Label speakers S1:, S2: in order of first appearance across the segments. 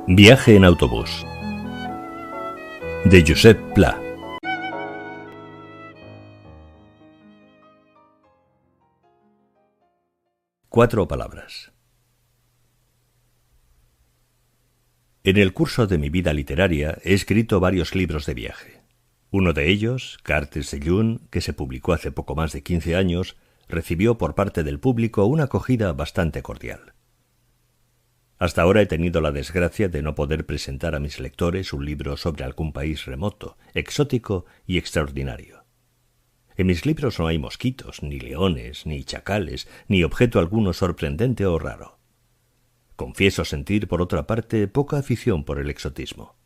S1: Viaje en autobús, de Josep Pla. Cuatro palabras. En el curso de mi vida literaria he escrito varios libros de viaje. Uno de ellos, Cartes de Lluny, que se publicó hace poco más de 15 años, recibió por parte del público una acogida bastante cordial. Hasta ahora he tenido la desgracia de no poder presentar a mis lectores un libro sobre algún país remoto, exótico y extraordinario. En mis libros no hay mosquitos, ni leones, ni chacales, ni objeto alguno sorprendente o raro. Confieso sentir, por otra parte, poca afición por el exotismo.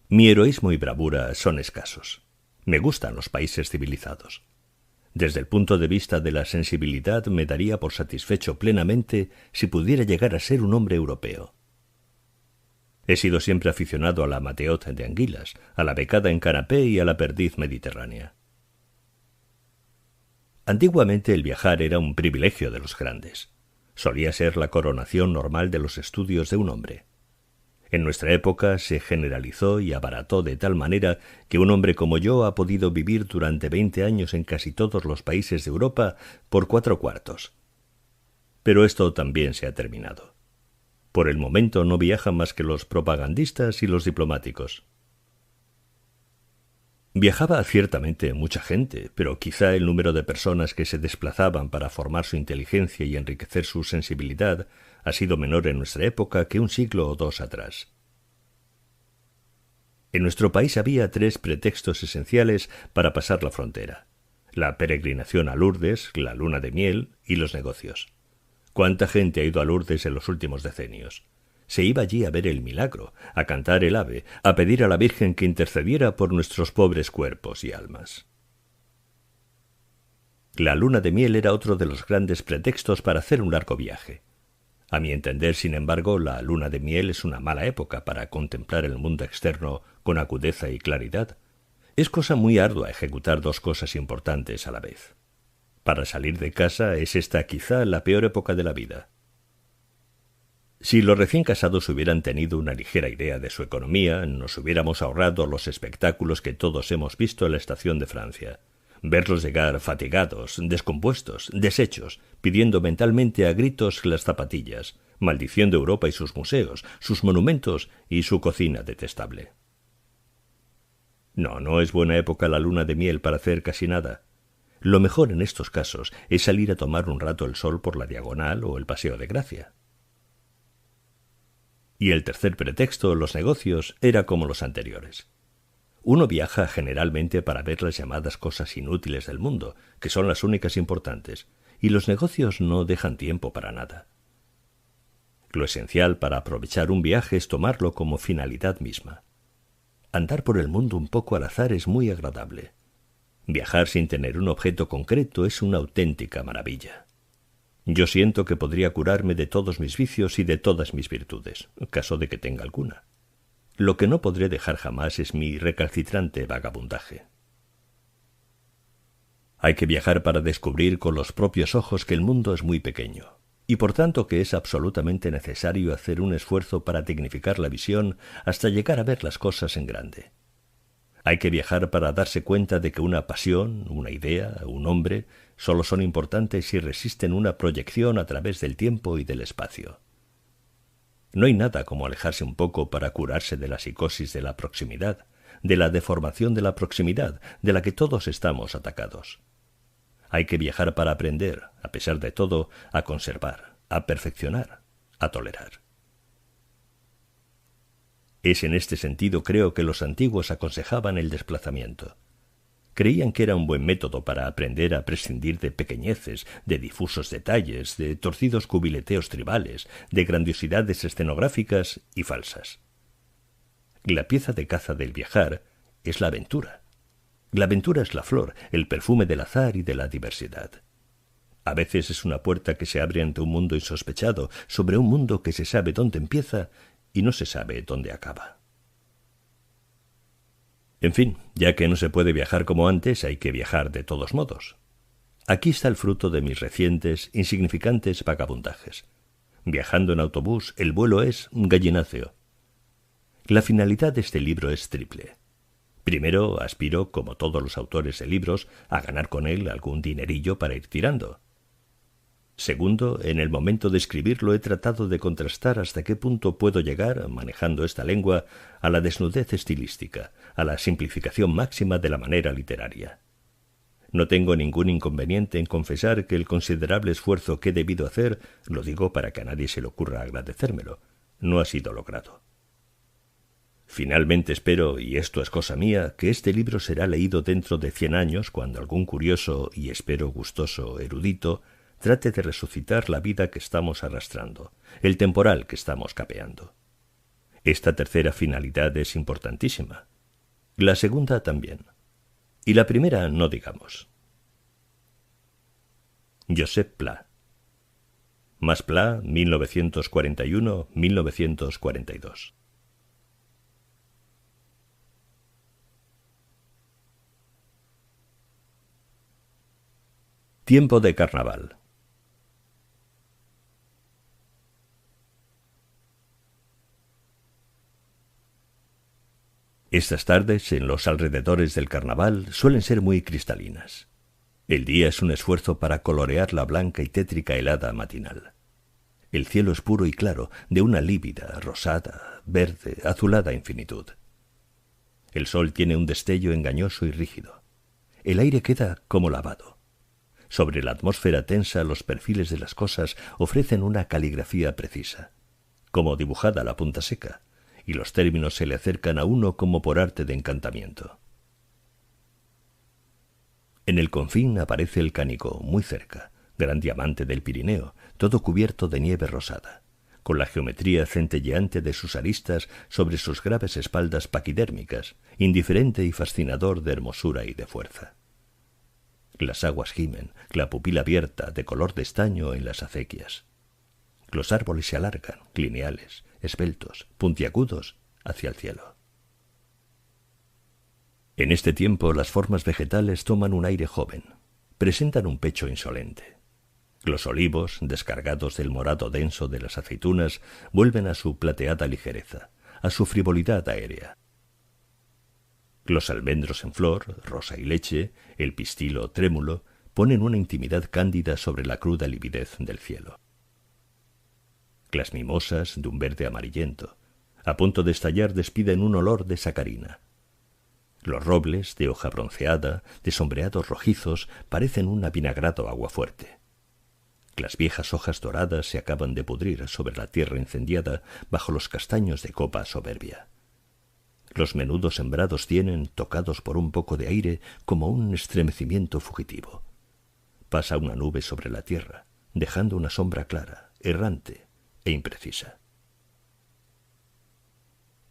S1: Mi heroísmo y bravura son escasos. Me gustan los países civilizados. Desde el punto de vista de la sensibilidad me daría por satisfecho plenamente si pudiera llegar a ser un hombre europeo. He sido siempre aficionado a la mateote de anguilas, a la becada en canapé y a la perdiz mediterránea. Antiguamente el viajar era un privilegio de los grandes. Solía ser la coronación normal de los estudios de un hombre. En nuestra época se generalizó y abarató de tal manera que un hombre como yo ha podido vivir durante 20 años en casi todos los países de Europa por 4 cuartos. Pero esto también se ha terminado. Por el momento no viajan más que los propagandistas y los diplomáticos. Viajaba ciertamente mucha gente, pero quizá el número de personas que se desplazaban para formar su inteligencia y enriquecer su sensibilidad ha sido menor en nuestra época que un siglo o dos atrás. En nuestro país había 3 pretextos esenciales para pasar la frontera: la peregrinación a Lourdes, la luna de miel y los negocios. ¿Cuánta gente ha ido a Lourdes en los últimos decenios? Se iba allí a ver el milagro, a cantar el ave, a pedir a la Virgen que intercediera por nuestros pobres cuerpos y almas. La luna de miel era otro de los grandes pretextos para hacer un largo viaje. A mi entender, sin embargo, la luna de miel es una mala época para contemplar el mundo externo con agudeza y claridad. Es cosa muy ardua ejecutar 2 cosas importantes a la vez. Para salir de casa es esta quizá la peor época de la vida. Si los recién casados hubieran tenido una ligera idea de su economía, nos hubiéramos ahorrado los espectáculos que todos hemos visto en la estación de Francia. Verlos llegar fatigados, descompuestos, deshechos, pidiendo mentalmente a gritos las zapatillas, maldiciendo Europa y sus museos, sus monumentos y su cocina detestable. No es buena época la luna de miel para hacer casi nada. Lo mejor en estos casos es salir a tomar un rato el sol por la Diagonal o el Paseo de Gracia. Y el tercer pretexto, los negocios, era como los anteriores. Uno viaja generalmente para ver las llamadas cosas inútiles del mundo, que son las únicas importantes, y los negocios no dejan tiempo para nada. Lo esencial para aprovechar un viaje es tomarlo como finalidad misma. Andar por el mundo un poco al azar es muy agradable. Viajar sin tener un objeto concreto es una auténtica maravilla. Yo siento que podría curarme de todos mis vicios y de todas mis virtudes, caso de que tenga alguna. Lo que no podré dejar jamás es mi recalcitrante vagabundaje. Hay que viajar para descubrir con los propios ojos que el mundo es muy pequeño, y por tanto que es absolutamente necesario hacer un esfuerzo para dignificar la visión hasta llegar a ver las cosas en grande. Hay que viajar para darse cuenta de que una pasión, una idea, un hombre, solo son importantes si resisten una proyección a través del tiempo y del espacio. No hay nada como alejarse un poco para curarse de la psicosis de la proximidad, de la deformación de la proximidad, de la que todos estamos atacados. Hay que viajar para aprender, a pesar de todo, a conservar, a perfeccionar, a tolerar. Es en este sentido, creo, que los antiguos aconsejaban el desplazamiento. Creían que era un buen método para aprender a prescindir de pequeñeces, de difusos detalles, de torcidos cubileteos tribales, de grandiosidades escenográficas y falsas. La pieza de caza del viajar es la aventura. La aventura es la flor, el perfume del azar y de la diversidad. A veces es una puerta que se abre ante un mundo insospechado, sobre un mundo que se sabe dónde empieza y no se sabe dónde acaba. En fin, ya que no se puede viajar como antes, hay que viajar de todos modos. Aquí está el fruto de mis recientes, insignificantes vagabundajes. Viajando en autobús, el vuelo es un gallináceo. La finalidad de este libro es triple. Primero, aspiro, como todos los autores de libros, a ganar con él algún dinerillo para ir tirando. Segundo, en el momento de escribirlo he tratado de contrastar hasta qué punto puedo llegar, manejando esta lengua, a la desnudez estilística, a la simplificación máxima de la manera literaria. No tengo ningún inconveniente en confesar que el considerable esfuerzo que he debido hacer, lo digo para que a nadie se le ocurra agradecérmelo, no ha sido logrado. Finalmente espero, y esto es cosa mía, que este libro será leído dentro de 100 años cuando algún curioso y espero gustoso erudito trate de resucitar la vida que estamos arrastrando, el temporal que estamos capeando. Esta tercera finalidad es importantísima. La segunda también. Y la primera no digamos. Josep Pla. Mas Pla, 1941-1942. Tiempo de carnaval. Estas tardes, en los alrededores del carnaval, suelen ser muy cristalinas. El día es un esfuerzo para colorear la blanca y tétrica helada matinal. El cielo es puro y claro, de una lívida, rosada, verde, azulada infinitud. El sol tiene un destello engañoso y rígido. El aire queda como lavado. Sobre la atmósfera tensa los perfiles de las cosas ofrecen una caligrafía precisa, como dibujada a la punta seca, y los términos se le acercan a uno como por arte de encantamiento. En el confín aparece el Cánico, muy cerca, gran diamante del Pirineo, todo cubierto de nieve rosada, con la geometría centelleante de sus aristas sobre sus graves espaldas paquidérmicas, indiferente y fascinador de hermosura y de fuerza. Las aguas gimen, la pupila abierta, de color de estaño en las acequias. Los árboles se alargan, lineales, esbeltos, puntiagudos, hacia el cielo. En este tiempo las formas vegetales toman un aire joven, presentan un pecho insolente. Los olivos, descargados del morado denso de las aceitunas, vuelven a su plateada ligereza, a su frivolidad aérea. Los almendros en flor, rosa y leche, el pistilo trémulo, ponen una intimidad cándida sobre la cruda lividez del cielo. Las mimosas, de un verde amarillento, a punto de estallar, despiden un olor de sacarina. Los robles, de hoja bronceada, de sombreados rojizos, parecen un avinagrado aguafuerte. Las viejas hojas doradas se acaban de pudrir sobre la tierra incendiada bajo los castaños de copa soberbia. Los menudos sembrados tienen, tocados por un poco de aire, como un estremecimiento fugitivo. Pasa una nube sobre la tierra, dejando una sombra clara, errante e imprecisa.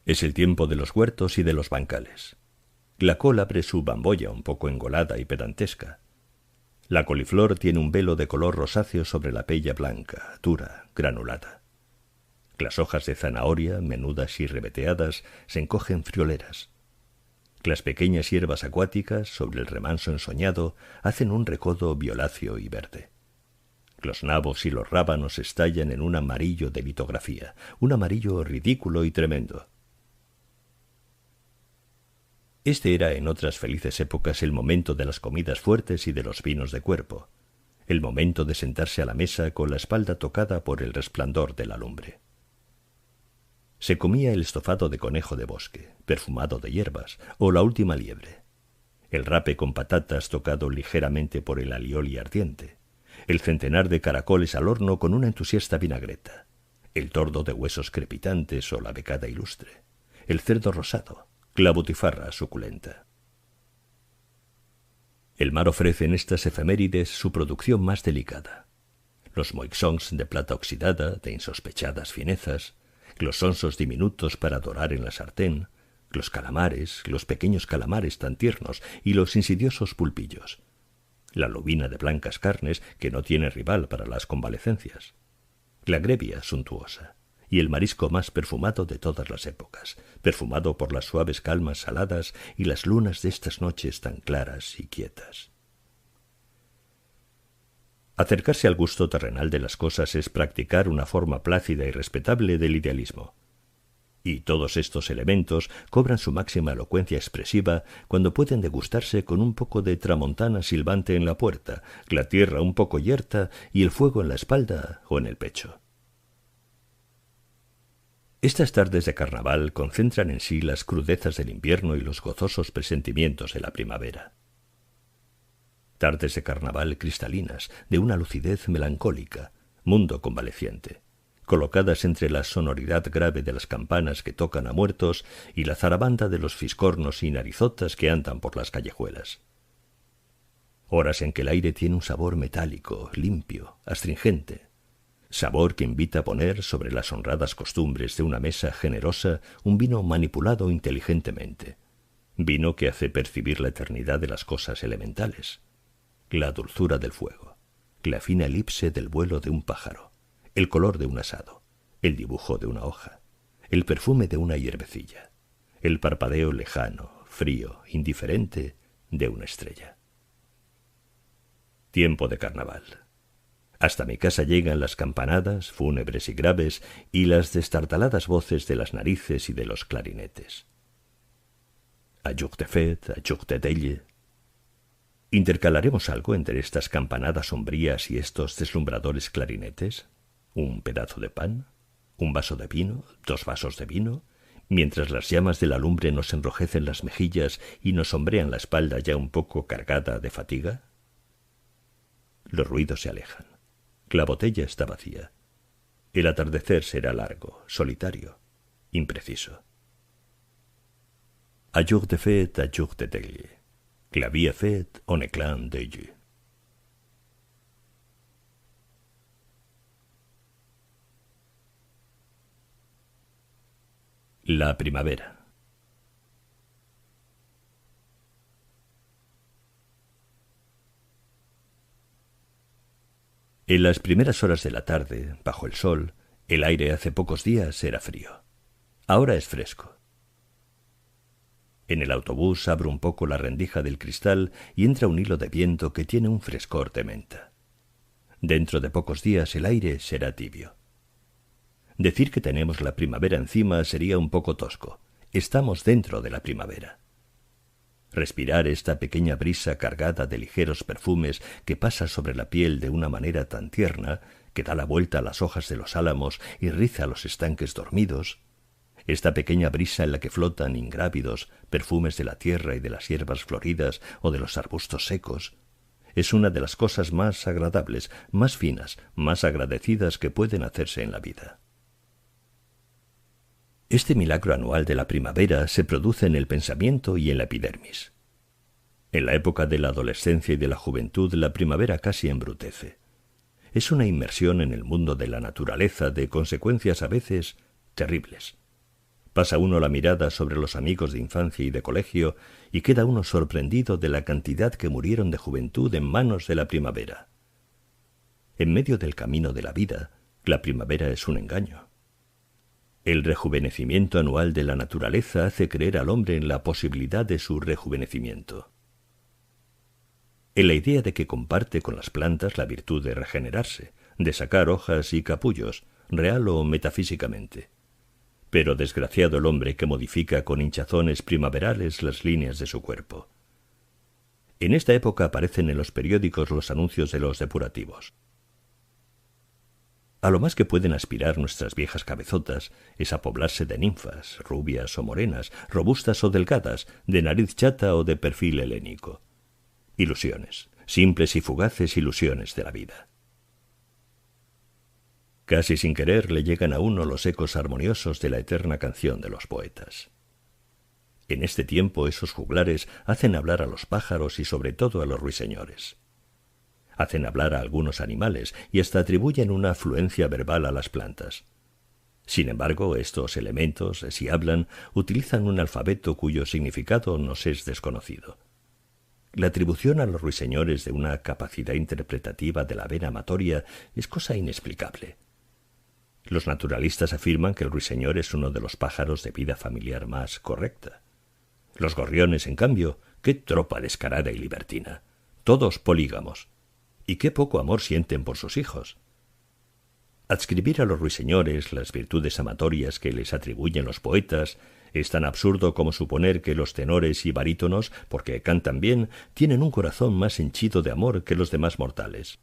S1: Es el tiempo de los huertos y de los bancales. La col abre su bambolla un poco engolada y pedantesca. La coliflor tiene un velo de color rosáceo sobre la pella blanca, dura, granulada. Las hojas de zanahoria, menudas y ribeteadas, se encogen frioleras. Las pequeñas hierbas acuáticas, sobre el remanso ensoñado, hacen un recodo violáceo y verde. Los nabos y los rábanos estallan en un amarillo de litografía, un amarillo ridículo y tremendo. Este era en otras felices épocas el momento de las comidas fuertes y de los vinos de cuerpo, el momento de sentarse a la mesa con la espalda tocada por el resplandor de la lumbre. Se comía el estofado de conejo de bosque, perfumado de hierbas, o la última liebre, el rape con patatas tocado ligeramente por el alioli ardiente, el centenar de caracoles al horno con una entusiasta vinagreta, el tordo de huesos crepitantes o la becada ilustre, el cerdo rosado, la butifarra suculenta. El mar ofrece en estas efemérides su producción más delicada. Los moixons de plata oxidada, de insospechadas finezas, los sonsos diminutos para dorar en la sartén, los calamares, los pequeños calamares tan tiernos y los insidiosos pulpillos, la lubina de blancas carnes que no tiene rival para las convalecencias, la grevia suntuosa y el marisco más perfumado de todas las épocas, perfumado por las suaves calmas saladas y las lunas de estas noches tan claras y quietas. Acercarse al gusto terrenal de las cosas es practicar una forma plácida y respetable del idealismo. Y todos estos elementos cobran su máxima elocuencia expresiva cuando pueden degustarse con un poco de tramontana silbante en la puerta, la tierra un poco yerta y el fuego en la espalda o en el pecho. Estas tardes de carnaval concentran en sí las crudezas del invierno y los gozosos presentimientos de la primavera. Tardes de carnaval cristalinas, de una lucidez melancólica, mundo convaleciente, colocadas entre la sonoridad grave de las campanas que tocan a muertos y la zarabanda de los fiscornos y narizotas que andan por las callejuelas. Horas en que el aire tiene un sabor metálico, limpio, astringente, sabor que invita a poner sobre las honradas costumbres de una mesa generosa un vino manipulado inteligentemente, vino que hace percibir la eternidad de las cosas elementales, la dulzura del fuego, la fina elipse del vuelo de un pájaro, el color de un asado, el dibujo de una hoja, el perfume de una hierbecilla, el parpadeo lejano, frío, indiferente de una estrella. Tiempo de carnaval. Hasta mi casa llegan las campanadas, fúnebres y graves, y las destartaladas voces de las narices y de los clarinetes. A jour de fête, a jour de deuil. ¿Intercalaremos algo entre estas campanadas sombrías y estos deslumbradores clarinetes? ¿Un pedazo de pan? ¿Un vaso de vino? ¿2 vasos de vino? Mientras las llamas de la lumbre nos enrojecen las mejillas y nos sombrean la espalda ya un poco cargada de fatiga. Los ruidos se alejan. La botella está vacía. El atardecer será largo, solitario, impreciso. A jour de fête, a jour de deuil. La vie est faite en éclat d'œil. La primavera. En las primeras horas de la tarde, bajo el sol, el aire hace pocos días era frío. Ahora es fresco. En el autobús abro un poco la rendija del cristal y entra un hilo de viento que tiene un frescor de menta. Dentro de pocos días el aire será tibio. Decir que tenemos la primavera encima sería un poco tosco. Estamos dentro de la primavera. Respirar esta pequeña brisa cargada de ligeros perfumes que pasa sobre la piel de una manera tan tierna, que da la vuelta a las hojas de los álamos y riza los estanques dormidos, esta pequeña brisa en la que flotan ingrávidos perfumes de la tierra y de las hierbas floridas o de los arbustos secos, es una de las cosas más agradables, más finas, más agradecidas que pueden hacerse en la vida. Este milagro anual de la primavera se produce en el pensamiento y en la epidermis. En la época de la adolescencia y de la juventud, la primavera casi embrutece. Es una inmersión en el mundo de la naturaleza de consecuencias a veces terribles. Pasa uno la mirada sobre los amigos de infancia y de colegio y queda uno sorprendido de la cantidad que murieron de juventud en manos de la primavera. En medio del camino de la vida, la primavera es un engaño. El rejuvenecimiento anual de la naturaleza hace creer al hombre en la posibilidad de su rejuvenecimiento, en la idea de que comparte con las plantas la virtud de regenerarse, de sacar hojas y capullos, real o metafísicamente. Pero desgraciado el hombre que modifica con hinchazones primaverales las líneas de su cuerpo. En esta época aparecen en los periódicos los anuncios de los depurativos. A lo más que pueden aspirar nuestras viejas cabezotas es a poblarse de ninfas, rubias o morenas, robustas o delgadas, de nariz chata o de perfil helénico. Ilusiones, simples y fugaces ilusiones de la vida. Casi sin querer le llegan a uno los ecos armoniosos de la eterna canción de los poetas. En este tiempo esos juglares hacen hablar a los pájaros y sobre todo a los ruiseñores. Hacen hablar a algunos animales y hasta atribuyen una afluencia verbal a las plantas. Sin embargo, estos elementos, si hablan, utilizan un alfabeto cuyo significado nos es desconocido. La atribución a los ruiseñores de una capacidad interpretativa de la vena amatoria es cosa inexplicable. Los naturalistas afirman que el ruiseñor es uno de los pájaros de vida familiar más correcta. Los gorriones, en cambio, qué tropa descarada y libertina. Todos polígamos. Y qué poco amor sienten por sus hijos. Adscribir a los ruiseñores las virtudes amatorias que les atribuyen los poetas es tan absurdo como suponer que los tenores y barítonos, porque cantan bien, tienen un corazón más henchido de amor que los demás mortales.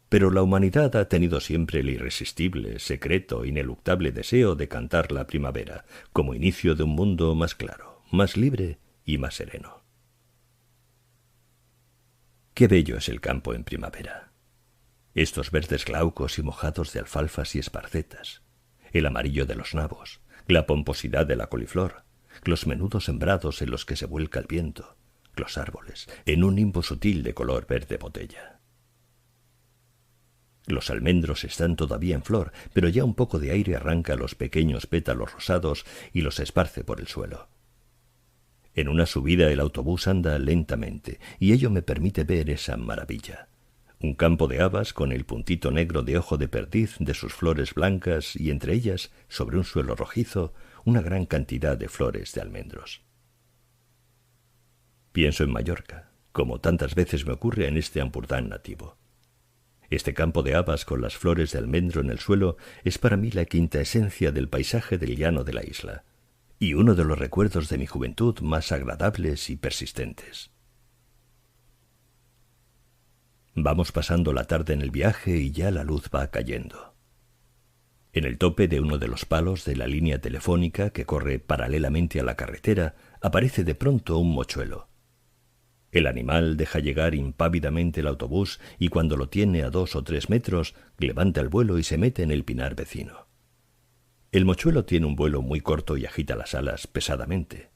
S1: Pero la humanidad ha tenido siempre el irresistible, secreto, ineluctable deseo de cantar la primavera, como inicio de un mundo más claro, más libre y más sereno. Qué bello es el campo en primavera. Estos verdes glaucos y mojados de alfalfas y esparcetas, el amarillo de los nabos, la pomposidad de la coliflor, los menudos sembrados en los que se vuelca el viento, los árboles, en un nimbo sutil de color verde botella. Los almendros están todavía en flor, pero ya un poco de aire arranca los pequeños pétalos rosados y los esparce por el suelo. En una subida el autobús anda lentamente, y ello me permite ver esa maravilla. Un campo de habas con el puntito negro de ojo de perdiz de sus flores blancas y entre ellas, sobre un suelo rojizo, una gran cantidad de flores de almendros. Pienso en Mallorca, como tantas veces me ocurre en este Ampurdán nativo. Este campo de habas con las flores de almendro en el suelo es para mí la quinta esencia del paisaje del llano de la isla, y uno de los recuerdos de mi juventud más agradables y persistentes. Vamos pasando la tarde en el viaje y ya la luz va cayendo. En el tope de uno de los palos de la línea telefónica que corre paralelamente a la carretera aparece de pronto un mochuelo. El animal deja llegar impávidamente el autobús y cuando lo tiene a 2 o 3 metros levanta el vuelo y se mete en el pinar vecino. El mochuelo tiene un vuelo muy corto y agita las alas pesadamente.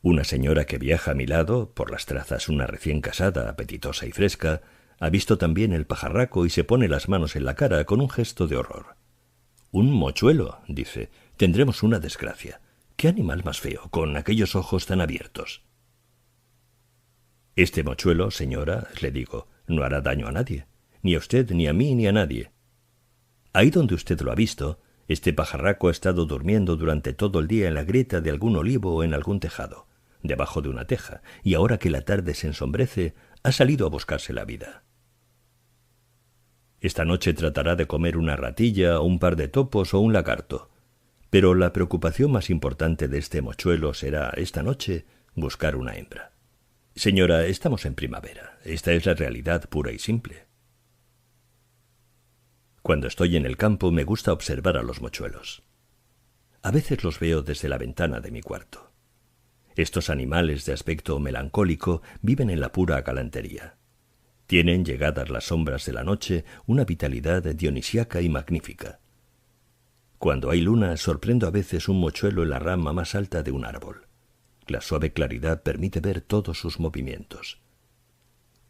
S1: Una señora que viaja a mi lado, por las trazas una recién casada, apetitosa y fresca, ha visto también el pajarraco y se pone las manos en la cara con un gesto de horror. «Un mochuelo», dice, «tendremos una desgracia. ¿Qué animal más feo, con aquellos ojos tan abiertos?» «Este mochuelo, señora», le digo, «no hará daño a nadie, ni a usted, ni a mí, ni a nadie. Ahí donde usted lo ha visto, este pajarraco ha estado durmiendo durante todo el día en la grieta de algún olivo o en algún tejado, debajo de una teja, y ahora que la tarde se ensombrece, ha salido a buscarse la vida. Esta noche tratará de comer una ratilla, un par de topos o un lagarto, pero la preocupación más importante de este mochuelo será, esta noche, buscar una hembra. Señora, estamos en primavera. Esta es la realidad pura y simple. Cuando estoy en el campo me gusta observar a los mochuelos. A veces los veo desde la ventana de mi cuarto. Estos animales de aspecto melancólico viven en la pura galantería. Tienen, llegadas las sombras de la noche, una vitalidad dionisíaca y magnífica. Cuando hay luna, sorprendo a veces un mochuelo en la rama más alta de un árbol. La suave claridad permite ver todos sus movimientos.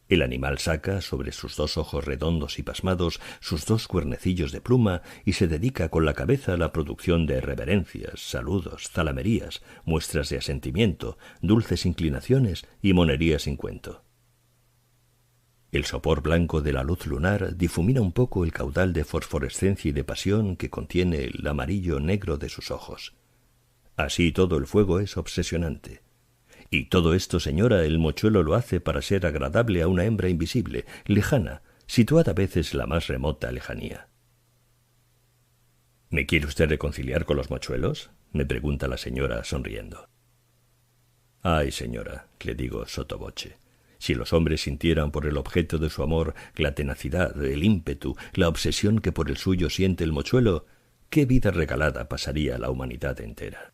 S1: El animal saca, sobre sus 2 ojos redondos y pasmados, sus 2 cuernecillos de pluma y se dedica con la cabeza a la producción de reverencias, saludos, zalamerías, muestras de asentimiento, dulces inclinaciones y monerías sin cuento. El sopor blanco de la luz lunar difumina un poco el caudal de fosforescencia y de pasión que contiene el amarillo negro de sus ojos. Así todo el fuego es obsesionante. Y todo esto, señora, el mochuelo lo hace para ser agradable a una hembra invisible, lejana, situada a veces en la más remota lejanía. ¿Me quiere usted reconciliar con los mochuelos?, me pregunta la señora sonriendo. Ay, señora, le digo sotto voce, si los hombres sintieran por el objeto de su amor la tenacidad, el ímpetu, la obsesión que por el suyo siente el mochuelo, ¿qué vida regalada pasaría la humanidad entera?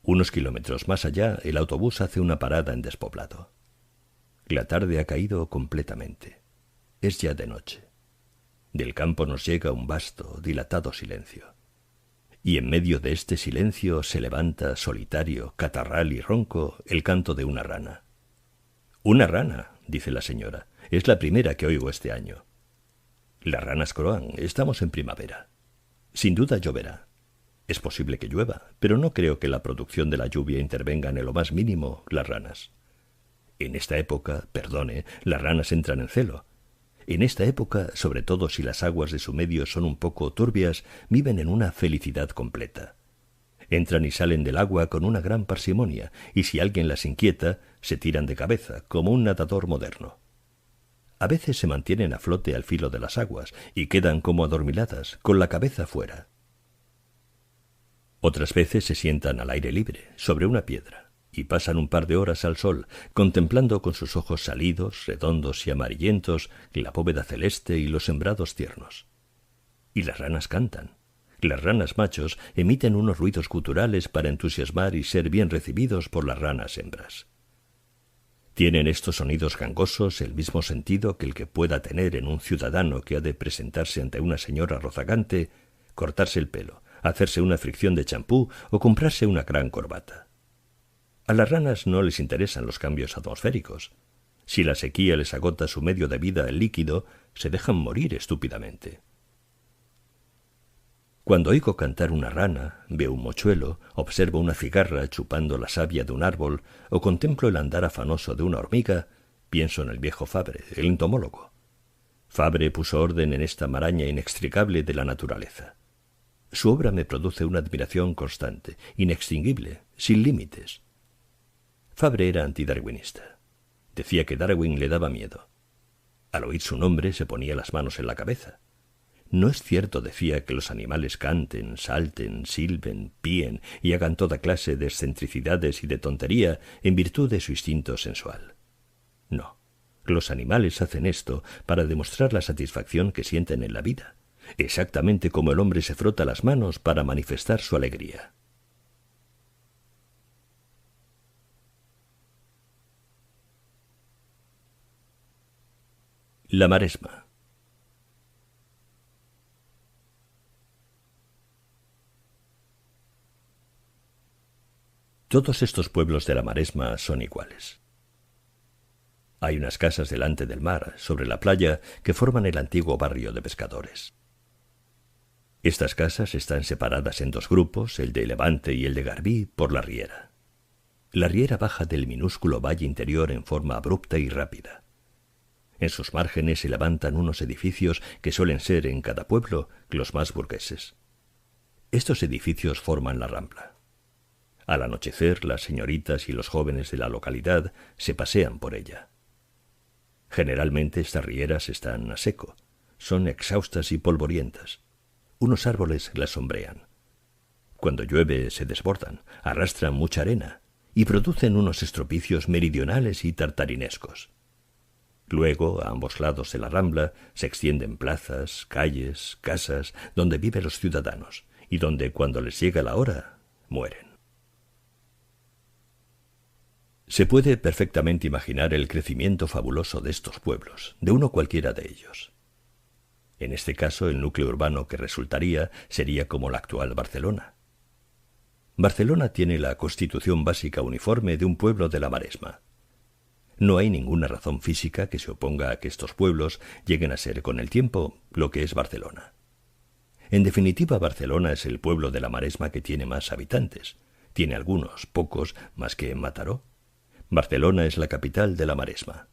S1: Unos kilómetros más allá, el autobús hace una parada en despoblado. La tarde ha caído completamente. Es ya de noche. Del campo nos llega un vasto, dilatado silencio. Y en medio de este silencio se levanta, solitario, catarral y ronco, el canto de una rana. «Una rana», dice la señora, «es la primera que oigo este año». Las ranas croan, estamos en primavera. Sin duda lloverá. Es posible que llueva, pero no creo que la producción de la lluvia intervengan en lo más mínimo las ranas. En esta época, perdone, las ranas entran en celo. En esta época, sobre todo si las aguas de su medio son un poco turbias, viven en una felicidad completa. Entran y salen del agua con una gran parsimonia, y si alguien las inquieta, se tiran de cabeza, como un nadador moderno. A veces se mantienen a flote al filo de las aguas y quedan como adormiladas, con la cabeza fuera. Otras veces se sientan al aire libre, sobre una piedra, y pasan un par de horas al sol, contemplando con sus ojos salidos, redondos y amarillentos la bóveda celeste y los sembrados tiernos. Y las ranas cantan. Las ranas machos emiten unos ruidos guturales para entusiasmar y ser bien recibidos por las ranas hembras. Tienen estos sonidos gangosos el mismo sentido que el que pueda tener en un ciudadano que ha de presentarse ante una señora rozagante, cortarse el pelo, hacerse una fricción de champú o comprarse una gran corbata. A las ranas no les interesan los cambios atmosféricos. Si la sequía les agota su medio de vida el líquido, se dejan morir estúpidamente. Cuando oigo cantar una rana, veo un mochuelo, observo una cigarra chupando la savia de un árbol o contemplo el andar afanoso de una hormiga, pienso en el viejo Fabre, el entomólogo. Fabre puso orden en esta maraña inextricable de la naturaleza. Su obra me produce una admiración constante, inextinguible, sin límites. Fabre era antidarwinista. Decía que Darwin le daba miedo. Al oír su nombre se ponía las manos en la cabeza. No es cierto, decía, que los animales canten, salten, silben, píen y hagan toda clase de excentricidades y de tontería en virtud de su instinto sensual. No, los animales hacen esto para demostrar la satisfacción que sienten en la vida, exactamente como el hombre se frota las manos para manifestar su alegría. La Maresma. Todos estos pueblos de la Maresma son iguales. Hay unas casas delante del mar, sobre la playa, que forman el antiguo barrio de pescadores. Estas casas están separadas en dos grupos, el de Levante y el de Garbí, por la riera. La riera baja del minúsculo valle interior en forma abrupta y rápida. En sus márgenes se levantan unos edificios que suelen ser, en cada pueblo, los más burgueses. Estos edificios forman la rambla. Al anochecer, las señoritas y los jóvenes de la localidad se pasean por ella. Generalmente estas rieras están a seco, son exhaustas y polvorientas. Unos árboles las sombrean. Cuando llueve se desbordan, arrastran mucha arena y producen unos estropicios meridionales y tartarinescos. Luego, a ambos lados de la rambla, se extienden plazas, calles, casas, donde viven los ciudadanos y donde, cuando les llega la hora, mueren. Se puede perfectamente imaginar el crecimiento fabuloso de estos pueblos, de uno cualquiera de ellos. En este caso, el núcleo urbano que resultaría sería como la actual Barcelona. Barcelona tiene la constitución básica uniforme de un pueblo de la Maresma. No hay ninguna razón física que se oponga a que estos pueblos lleguen a ser con el tiempo lo que es Barcelona. En definitiva, Barcelona es el pueblo de la Maresma que tiene más habitantes. Tiene algunos, pocos, más que en Mataró. Barcelona es la capital de la Maresma.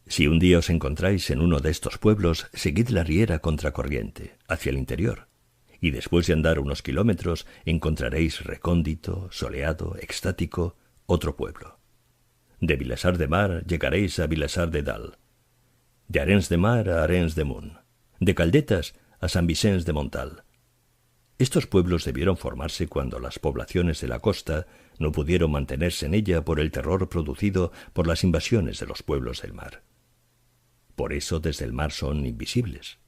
S1: Si un día os encontráis en uno de estos pueblos, seguid la riera contracorriente, hacia el interior, y después de andar unos kilómetros encontraréis recóndito, soleado, extático, otro pueblo. De Vilassar de Mar llegaréis a Vilassar de Dalt, de Arenys de Mar a Arenys de Munt, de Caldetas a Sant Vicenç de Montalt. Estos pueblos debieron formarse cuando las poblaciones de la costa no pudieron mantenerse en ella por el terror producido por las invasiones de los pueblos del mar. Por eso desde el mar son invisibles.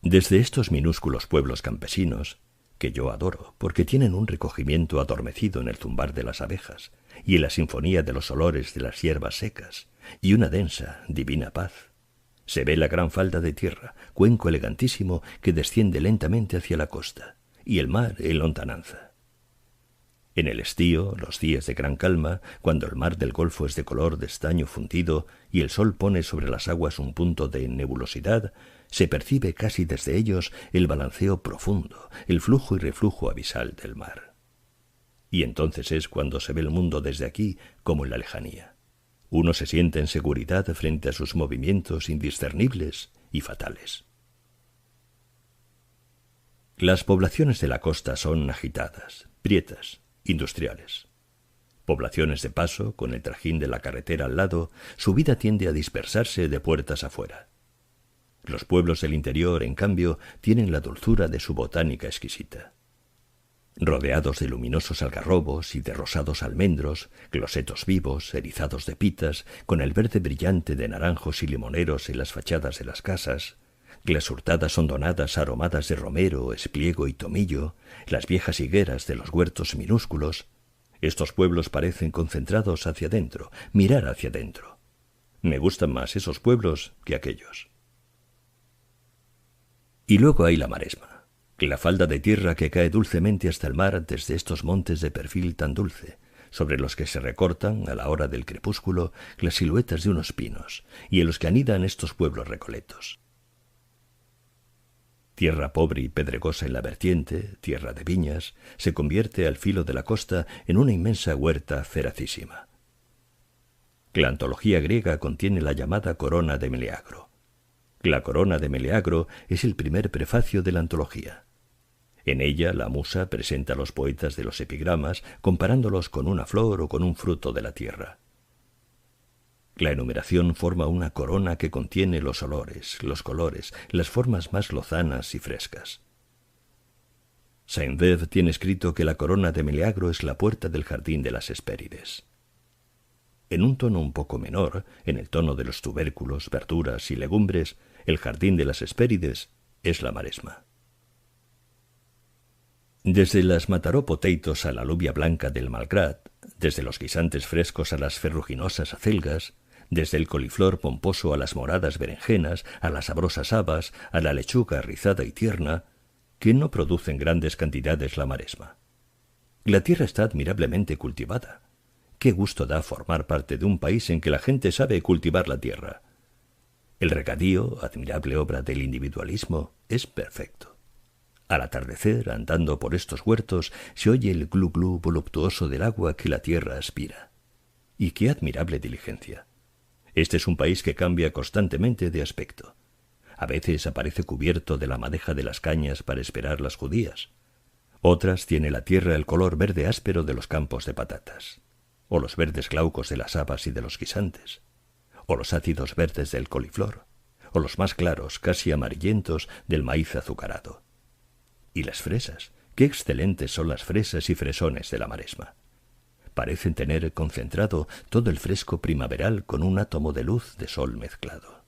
S1: Desde estos minúsculos pueblos campesinos, que yo adoro porque tienen un recogimiento adormecido en el zumbar de las abejas y en la sinfonía de los olores de las hierbas secas y una densa, divina paz, se ve la gran falda de tierra, cuenco elegantísimo que desciende lentamente hacia la costa, y el mar en lontananza. En el estío, los días de gran calma, cuando el mar del Golfo es de color de estaño fundido y el sol pone sobre las aguas un punto de nebulosidad, se percibe casi desde ellos el balanceo profundo, el flujo y reflujo abisal del mar. Y entonces es cuando se ve el mundo desde aquí como en la lejanía. Uno se siente en seguridad frente a sus movimientos indiscernibles y fatales. Las poblaciones de la costa son agitadas, prietas, industriales. Poblaciones de paso, con el trajín de la carretera al lado, su vida tiende a dispersarse de puertas afuera. Los pueblos del interior, en cambio, tienen la dulzura de su botánica exquisita. Rodeados de luminosos algarrobos y de rosados almendros, glosetos vivos, erizados de pitas, con el verde brillante de naranjos y limoneros en las fachadas de las casas, las hurtadas hondonadas aromadas de romero, espliego y tomillo, las viejas higueras de los huertos minúsculos, estos pueblos parecen concentrados hacia adentro, mirar hacia adentro. Me gustan más esos pueblos que aquellos. Y luego hay la Maresma, la falda de tierra que cae dulcemente hasta el mar desde estos montes de perfil tan dulce, sobre los que se recortan, a la hora del crepúsculo, las siluetas de unos pinos, y en los que anidan estos pueblos recoletos. Tierra pobre y pedregosa en la vertiente, tierra de viñas, se convierte al filo de la costa en una inmensa huerta feracísima. La antología griega contiene la llamada corona de Meleagro. La corona de Meleagro es el primer prefacio de la antología. En ella la musa presenta a los poetas de los epigramas comparándolos con una flor o con un fruto de la tierra. La enumeración forma una corona que contiene los olores, los colores, las formas más lozanas y frescas. Saint-Beuve tiene escrito que la corona de Meleagro es la puerta del jardín de las Hespérides. En un tono un poco menor, en el tono de los tubérculos, verduras y legumbres, el jardín de las Hespérides es la Maresma. Desde las Mataró potatoes a la alubia blanca del Malgrat, desde los guisantes frescos a las ferruginosas acelgas, desde el coliflor pomposo a las moradas berenjenas, a las sabrosas habas, a la lechuga rizada y tierna, que no produce en grandes cantidades la Maresma. La tierra está admirablemente cultivada. Qué gusto da formar parte de un país en que la gente sabe cultivar la tierra. El regadío, admirable obra del individualismo, es perfecto. Al atardecer, andando por estos huertos, se oye el glu-glu voluptuoso del agua que la tierra aspira. Y qué admirable diligencia. Este es un país que cambia constantemente de aspecto. A veces aparece cubierto de la madeja de las cañas para esperar las judías. Otras tiene la tierra el color verde áspero de los campos de patatas, o los verdes glaucos de las habas y de los guisantes, o los ácidos verdes del coliflor, o los más claros, casi amarillentos, del maíz azucarado. Y las fresas, qué excelentes son las fresas y fresones de la Maresma. Parecen tener concentrado todo el fresco primaveral con un átomo de luz de sol mezclado.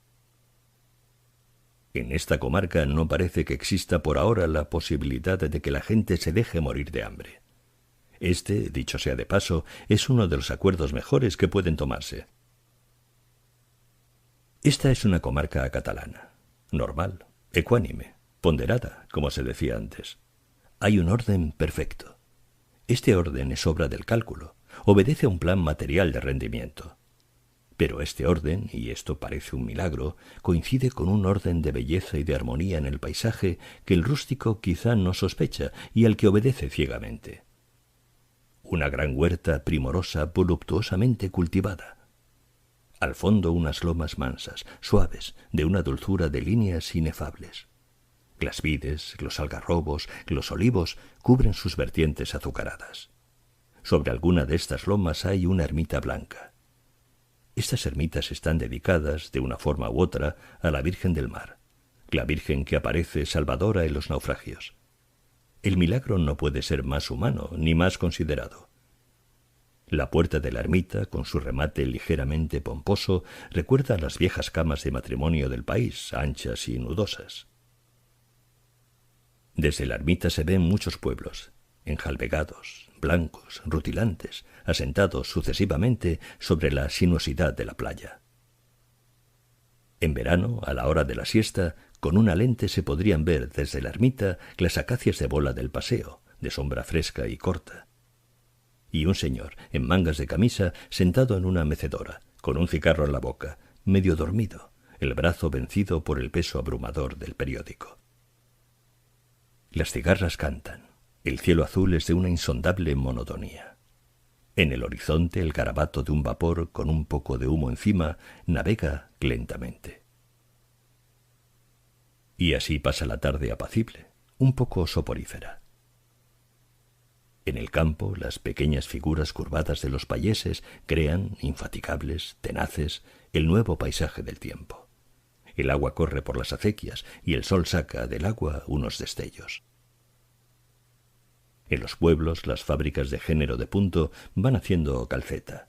S1: En esta comarca no parece que exista por ahora la posibilidad de que la gente se deje morir de hambre. Este, dicho sea de paso, es uno de los acuerdos mejores que pueden tomarse. Esta es una comarca catalana, normal, ecuánime, ponderada, como se decía antes. Hay un orden perfecto. Este orden es obra del cálculo, obedece a un plan material de rendimiento. Pero este orden, y esto parece un milagro, coincide con un orden de belleza y de armonía en el paisaje que el rústico quizá no sospecha y al que obedece ciegamente. Una gran huerta primorosa, voluptuosamente cultivada. Al fondo unas lomas mansas, suaves, de una dulzura de líneas inefables. Las vides, los algarrobos, los olivos cubren sus vertientes azucaradas. Sobre alguna de estas lomas hay una ermita blanca. Estas ermitas están dedicadas, de una forma u otra, a la Virgen del Mar, la Virgen que aparece salvadora en los naufragios. El milagro no puede ser más humano ni más considerado. La puerta de la ermita, con su remate ligeramente pomposo, recuerda a las viejas camas de matrimonio del país, anchas y nudosas. Desde la ermita se ven muchos pueblos, enjalbegados, blancos, rutilantes, asentados sucesivamente sobre la sinuosidad de la playa. En verano, a la hora de la siesta, con una lente se podrían ver desde la ermita las acacias de bola del paseo, de sombra fresca y corta. Y un señor, en mangas de camisa, sentado en una mecedora, con un cigarro en la boca, medio dormido, el brazo vencido por el peso abrumador del periódico. Las cigarras cantan. El cielo azul es de una insondable monotonía. En el horizonte el garabato de un vapor con un poco de humo encima navega lentamente. Y así pasa la tarde apacible, un poco soporífera. En el campo, las pequeñas figuras curvadas de los payeses crean, infatigables, tenaces, el nuevo paisaje del tiempo. El agua corre por las acequias y el sol saca del agua unos destellos. En los pueblos, las fábricas de género de punto van haciendo calceta.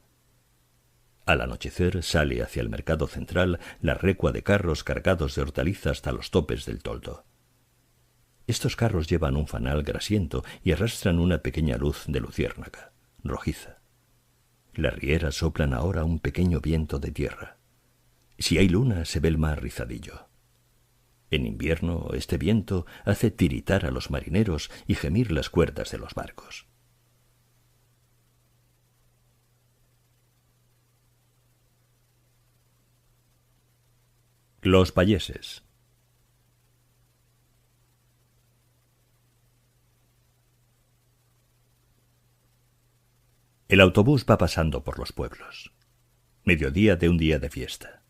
S1: Al anochecer sale hacia el mercado central la recua de carros cargados de hortalizas hasta los topes del toldo. Estos carros llevan un fanal grasiento y arrastran una pequeña luz de luciérnaga, rojiza. Las rieras soplan ahora un pequeño viento de tierra. Si hay luna, se ve el mar rizadillo. En invierno, este viento hace tiritar a los marineros y gemir las cuerdas de los barcos. Los payeses. El autobús va pasando por los pueblos. Mediodía de un día de fiesta.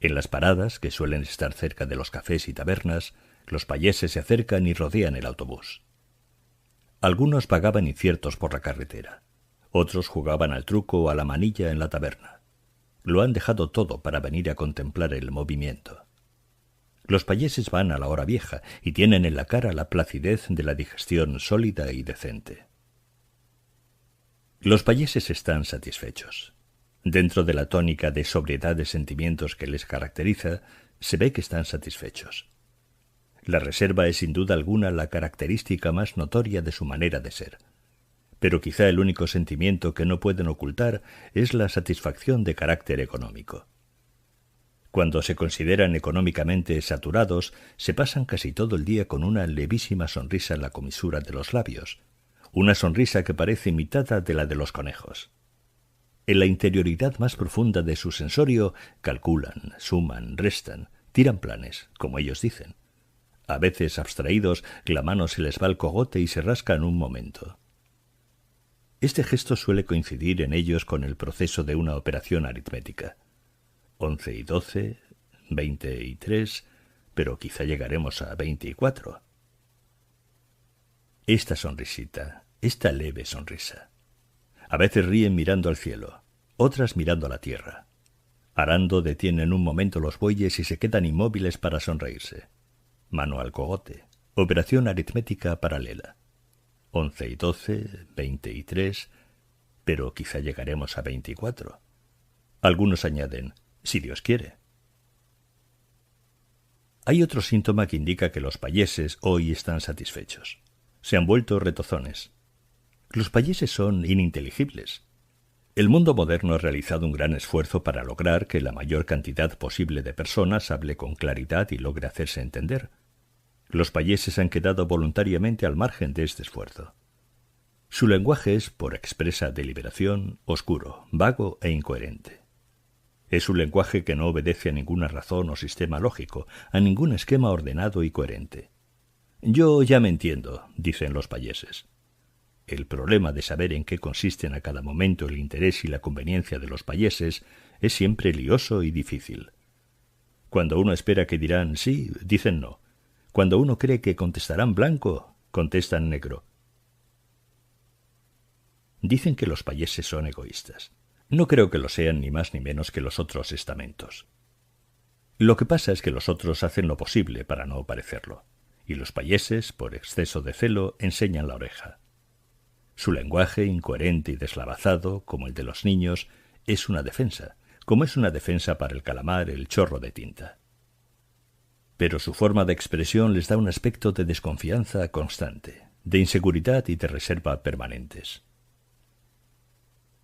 S1: En las paradas, que suelen estar cerca de los cafés y tabernas, los payeses se acercan y rodean el autobús. Algunos pagaban inciertos por la carretera. Otros jugaban al truco o a la manilla en la taberna. Lo han dejado todo para venir a contemplar el movimiento. Los payeses van a la hora vieja y tienen en la cara la placidez de la digestión sólida y decente. Los payeses están satisfechos. Dentro de la tónica de sobriedad de sentimientos que les caracteriza, se ve que están satisfechos. La reserva es sin duda alguna la característica más notoria de su manera de ser. Pero quizá el único sentimiento que no pueden ocultar es la satisfacción de carácter económico. Cuando se consideran económicamente saturados, se pasan casi todo el día con una levísima sonrisa en la comisura de los labios, una sonrisa que parece imitada de la de los conejos. En la interioridad más profunda de su sensorio calculan, suman, restan, tiran planes, como ellos dicen. A veces, abstraídos, la mano se les va al cogote y se rascan un momento. Este gesto suele coincidir en ellos con el proceso de una operación aritmética. 11 y 12, 20 y 3, pero quizá llegaremos a 24. Esta sonrisita, esta leve sonrisa. A veces ríen mirando al cielo, otras mirando a la tierra. Arando detienen un momento los bueyes y se quedan inmóviles para sonreírse. Mano al cogote, operación aritmética paralela. 11 y 12, 20 y 3, pero quizá llegaremos a 24. Algunos añaden, si Dios quiere. Hay otro síntoma que indica que los payeses hoy están satisfechos. Se han vuelto retozones. Los payeses son ininteligibles. El mundo moderno ha realizado un gran esfuerzo para lograr que la mayor cantidad posible de personas hable con claridad y logre hacerse entender. Los payeses han quedado voluntariamente al margen de este esfuerzo. Su lenguaje es, por expresa deliberación, oscuro, vago e incoherente. Es un lenguaje que no obedece a ninguna razón o sistema lógico, a ningún esquema ordenado y coherente. Yo ya me entiendo, dicen los payeses. El problema de saber en qué consisten a cada momento el interés y la conveniencia de los payeses es siempre lioso y difícil. Cuando uno espera que dirán sí, dicen no. Cuando uno cree que contestarán blanco, contestan negro. Dicen que los payeses son egoístas. No creo que lo sean ni más ni menos que los otros estamentos. Lo que pasa es que los otros hacen lo posible para no parecerlo, y los payeses, por exceso de celo, enseñan la oreja. Su lenguaje, incoherente y deslavazado, como el de los niños, es una defensa, como es una defensa para el calamar el chorro de tinta. Pero su forma de expresión les da un aspecto de desconfianza constante, de inseguridad y de reserva permanentes.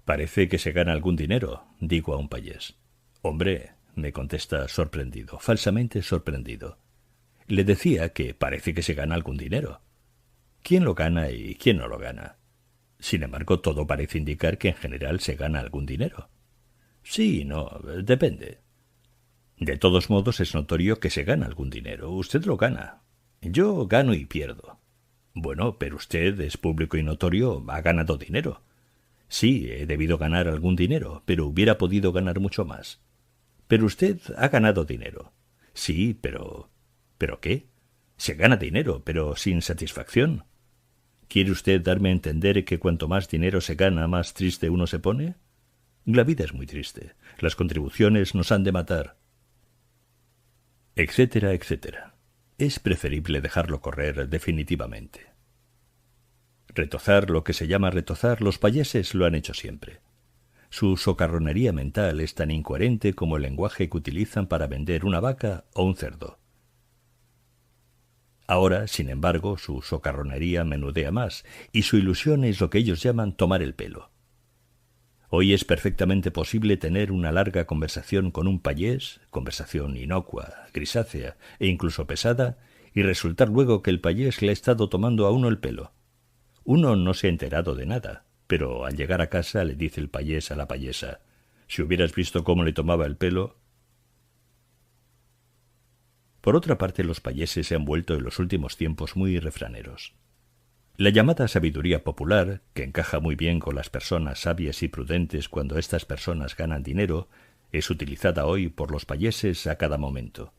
S1: «Parece que se gana algún dinero», digo a un payés. «Hombre», me contesta sorprendido, falsamente sorprendido. Le decía que parece que se gana algún dinero. ¿Quién lo gana y quién no lo gana? Sin embargo, todo parece indicar que en general se gana algún dinero. Sí, no, depende. De todos modos es notorio que se gana algún dinero. Usted lo gana. Yo gano y pierdo. Bueno, pero usted es público y notorio, ha ganado dinero. Sí, he debido ganar algún dinero, pero hubiera podido ganar mucho más. Pero usted ha ganado dinero. Sí, pero... ¿Pero qué? Se gana dinero, pero sin satisfacción. ¿Quiere usted darme a entender que cuanto más dinero se gana, más triste uno se pone? La vida es muy triste. Las contribuciones nos han de matar. Etcétera, etcétera. Es preferible dejarlo correr definitivamente. Retozar, lo que se llama retozar, los payeses lo han hecho siempre. Su socarronería mental es tan incoherente como el lenguaje que utilizan para vender una vaca o un cerdo. Ahora, sin embargo, su socarronería menudea más, y su ilusión es lo que ellos llaman tomar el pelo. Hoy es perfectamente posible tener una larga conversación con un payés, conversación inocua, grisácea e incluso pesada, y resultar luego que el payés le ha estado tomando a uno el pelo. Uno no se ha enterado de nada, pero al llegar a casa le dice el payés a la payesa: «Si hubieras visto cómo le tomaba el pelo». Por otra parte, los payeses se han vuelto en los últimos tiempos muy refraneros. La llamada sabiduría popular, que encaja muy bien con las personas sabias y prudentes cuando estas personas ganan dinero, es utilizada hoy por los payeses a cada momento.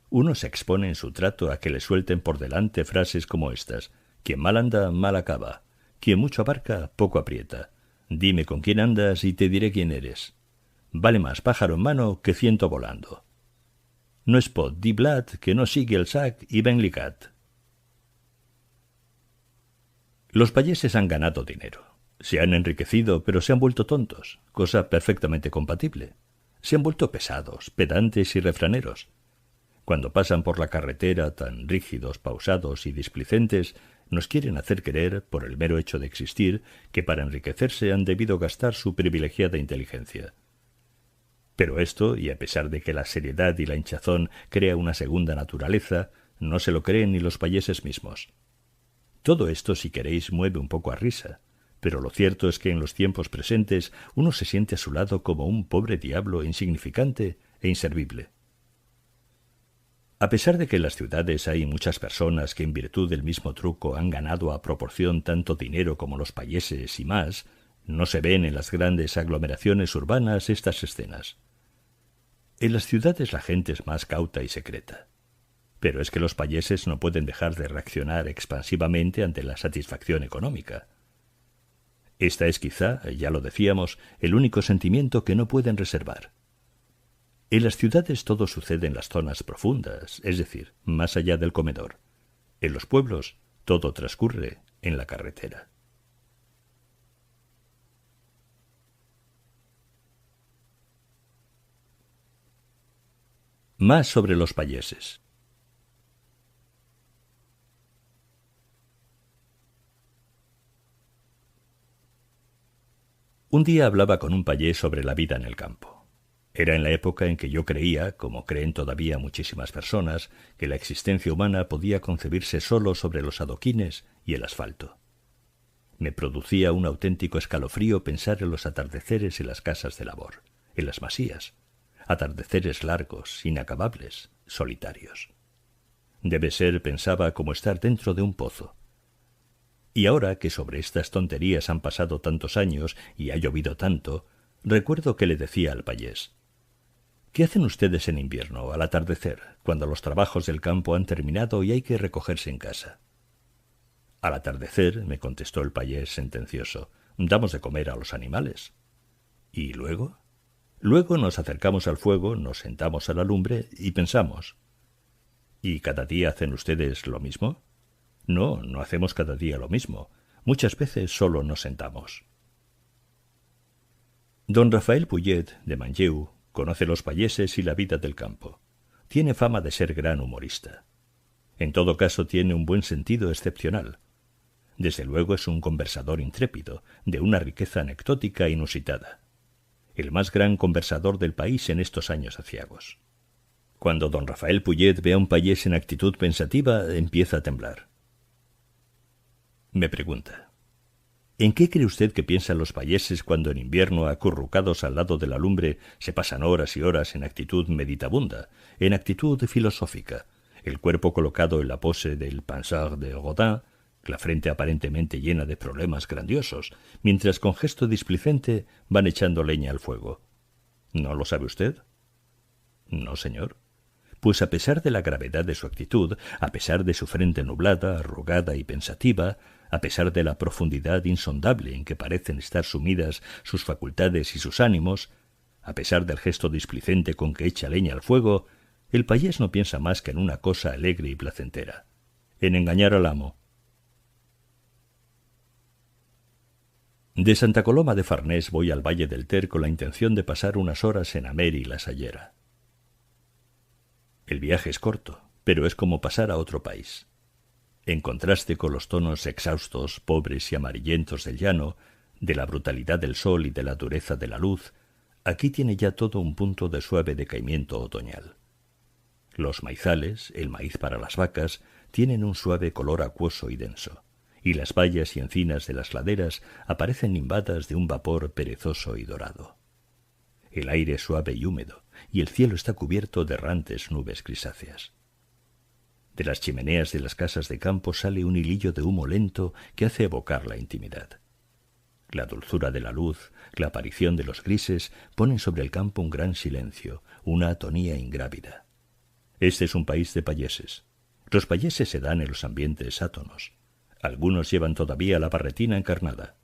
S1: Uno se expone en su trato a que le suelten por delante frases como estas: «Quien mal anda, mal acaba. Quien mucho abarca, poco aprieta. Dime con quién andas y te diré quién eres. Vale más pájaro en mano que ciento volando. No es pot dir blat que no sigue el sac y ben ligat». Los payeses han ganado dinero. Se han enriquecido, pero se han vuelto tontos, cosa perfectamente compatible. Se han vuelto pesados, pedantes y refraneros. Cuando pasan por la carretera, tan rígidos, pausados y displicentes, nos quieren hacer creer, por el mero hecho de existir, que para enriquecerse han debido gastar su privilegiada inteligencia. Pero esto, y a pesar de que la seriedad y la hinchazón crea una segunda naturaleza, no se lo creen ni los payeses mismos. Todo esto, si queréis, mueve un poco a risa, pero lo cierto es que en los tiempos presentes uno se siente a su lado como un pobre diablo insignificante e inservible. A pesar de que en las ciudades hay muchas personas que en virtud del mismo truco han ganado a proporción tanto dinero como los payeses y más, no se ven en las grandes aglomeraciones urbanas estas escenas. En las ciudades la gente es más cauta y secreta. Pero es que los payeses no pueden dejar de reaccionar expansivamente ante la satisfacción económica. Esta es quizá, ya lo decíamos, el único sentimiento que no pueden reservar. En las ciudades todo sucede en las zonas profundas, es decir, más allá del comedor. En los pueblos todo transcurre en la carretera. Más sobre los payeses. Un día hablaba con un payés sobre la vida en el campo. Era en la época en que yo creía, como creen todavía muchísimas personas, que la existencia humana podía concebirse solo sobre los adoquines y el asfalto. Me producía un auténtico escalofrío pensar en los atardeceres en las casas de labor, en las masías, atardeceres largos, inacabables, solitarios. Debe ser, pensaba, como estar dentro de un pozo. Y ahora que sobre estas tonterías han pasado tantos años y ha llovido tanto, recuerdo que le decía al payés: «¿Qué hacen ustedes en invierno, al atardecer, cuando los trabajos del campo han terminado y hay que recogerse en casa?» «Al atardecer», me contestó el payés sentencioso, «damos de comer a los animales». «¿Y luego?» «Luego nos acercamos al fuego, nos sentamos a la lumbre y pensamos». «¿Y cada día hacen ustedes lo mismo?» «No, no hacemos cada día lo mismo. Muchas veces solo nos sentamos». Don Rafael Puget, de Manlleu, conoce los payeses y la vida del campo. Tiene fama de ser gran humorista. En todo caso, tiene un buen sentido excepcional. Desde luego es un conversador intrépido, de una riqueza anecdótica inusitada. El más gran conversador del país en estos años aciagos. Cuando don Rafael Puget ve a un payés en actitud pensativa, empieza a temblar. Me pregunta: ¿en qué cree usted que piensan los payeses cuando en invierno, acurrucados al lado de la lumbre, se pasan horas y horas en actitud meditabunda, en actitud filosófica, el cuerpo colocado en la pose del Penseur de Rodin, la frente aparentemente llena de problemas grandiosos, mientras con gesto displicente van echando leña al fuego? ¿No lo sabe usted? No, señor. Pues a pesar de la gravedad de su actitud, a pesar de su frente nublada, arrugada y pensativa, a pesar de la profundidad insondable en que parecen estar sumidas sus facultades y sus ánimos, a pesar del gesto displicente con que echa leña al fuego, el payés no piensa más que en una cosa alegre y placentera, en engañar al amo. De Santa Coloma de Farnés voy al Valle del Ter con la intención de pasar unas horas en Amer y La Sallera. El viaje es corto, pero es como pasar a otro país. En contraste con los tonos exhaustos, pobres y amarillentos del llano, de la brutalidad del sol y de la dureza de la luz, aquí tiene ya todo un punto de suave decaimiento otoñal. Los maizales, el maíz para las vacas, tienen un suave color acuoso y denso, y las vallas y encinas de las laderas aparecen nimbadas de un vapor perezoso y dorado. El aire es suave y húmedo, y el cielo está cubierto de errantes nubes grisáceas. De las chimeneas de las casas de campo sale un hilillo de humo lento que hace evocar la intimidad. La dulzura de la luz, la aparición de los grises, ponen sobre el campo un gran silencio, una atonía ingrávida. Este es un país de payeses. Los payeses se dan en los ambientes átonos. Algunos llevan todavía la barretina encarnada.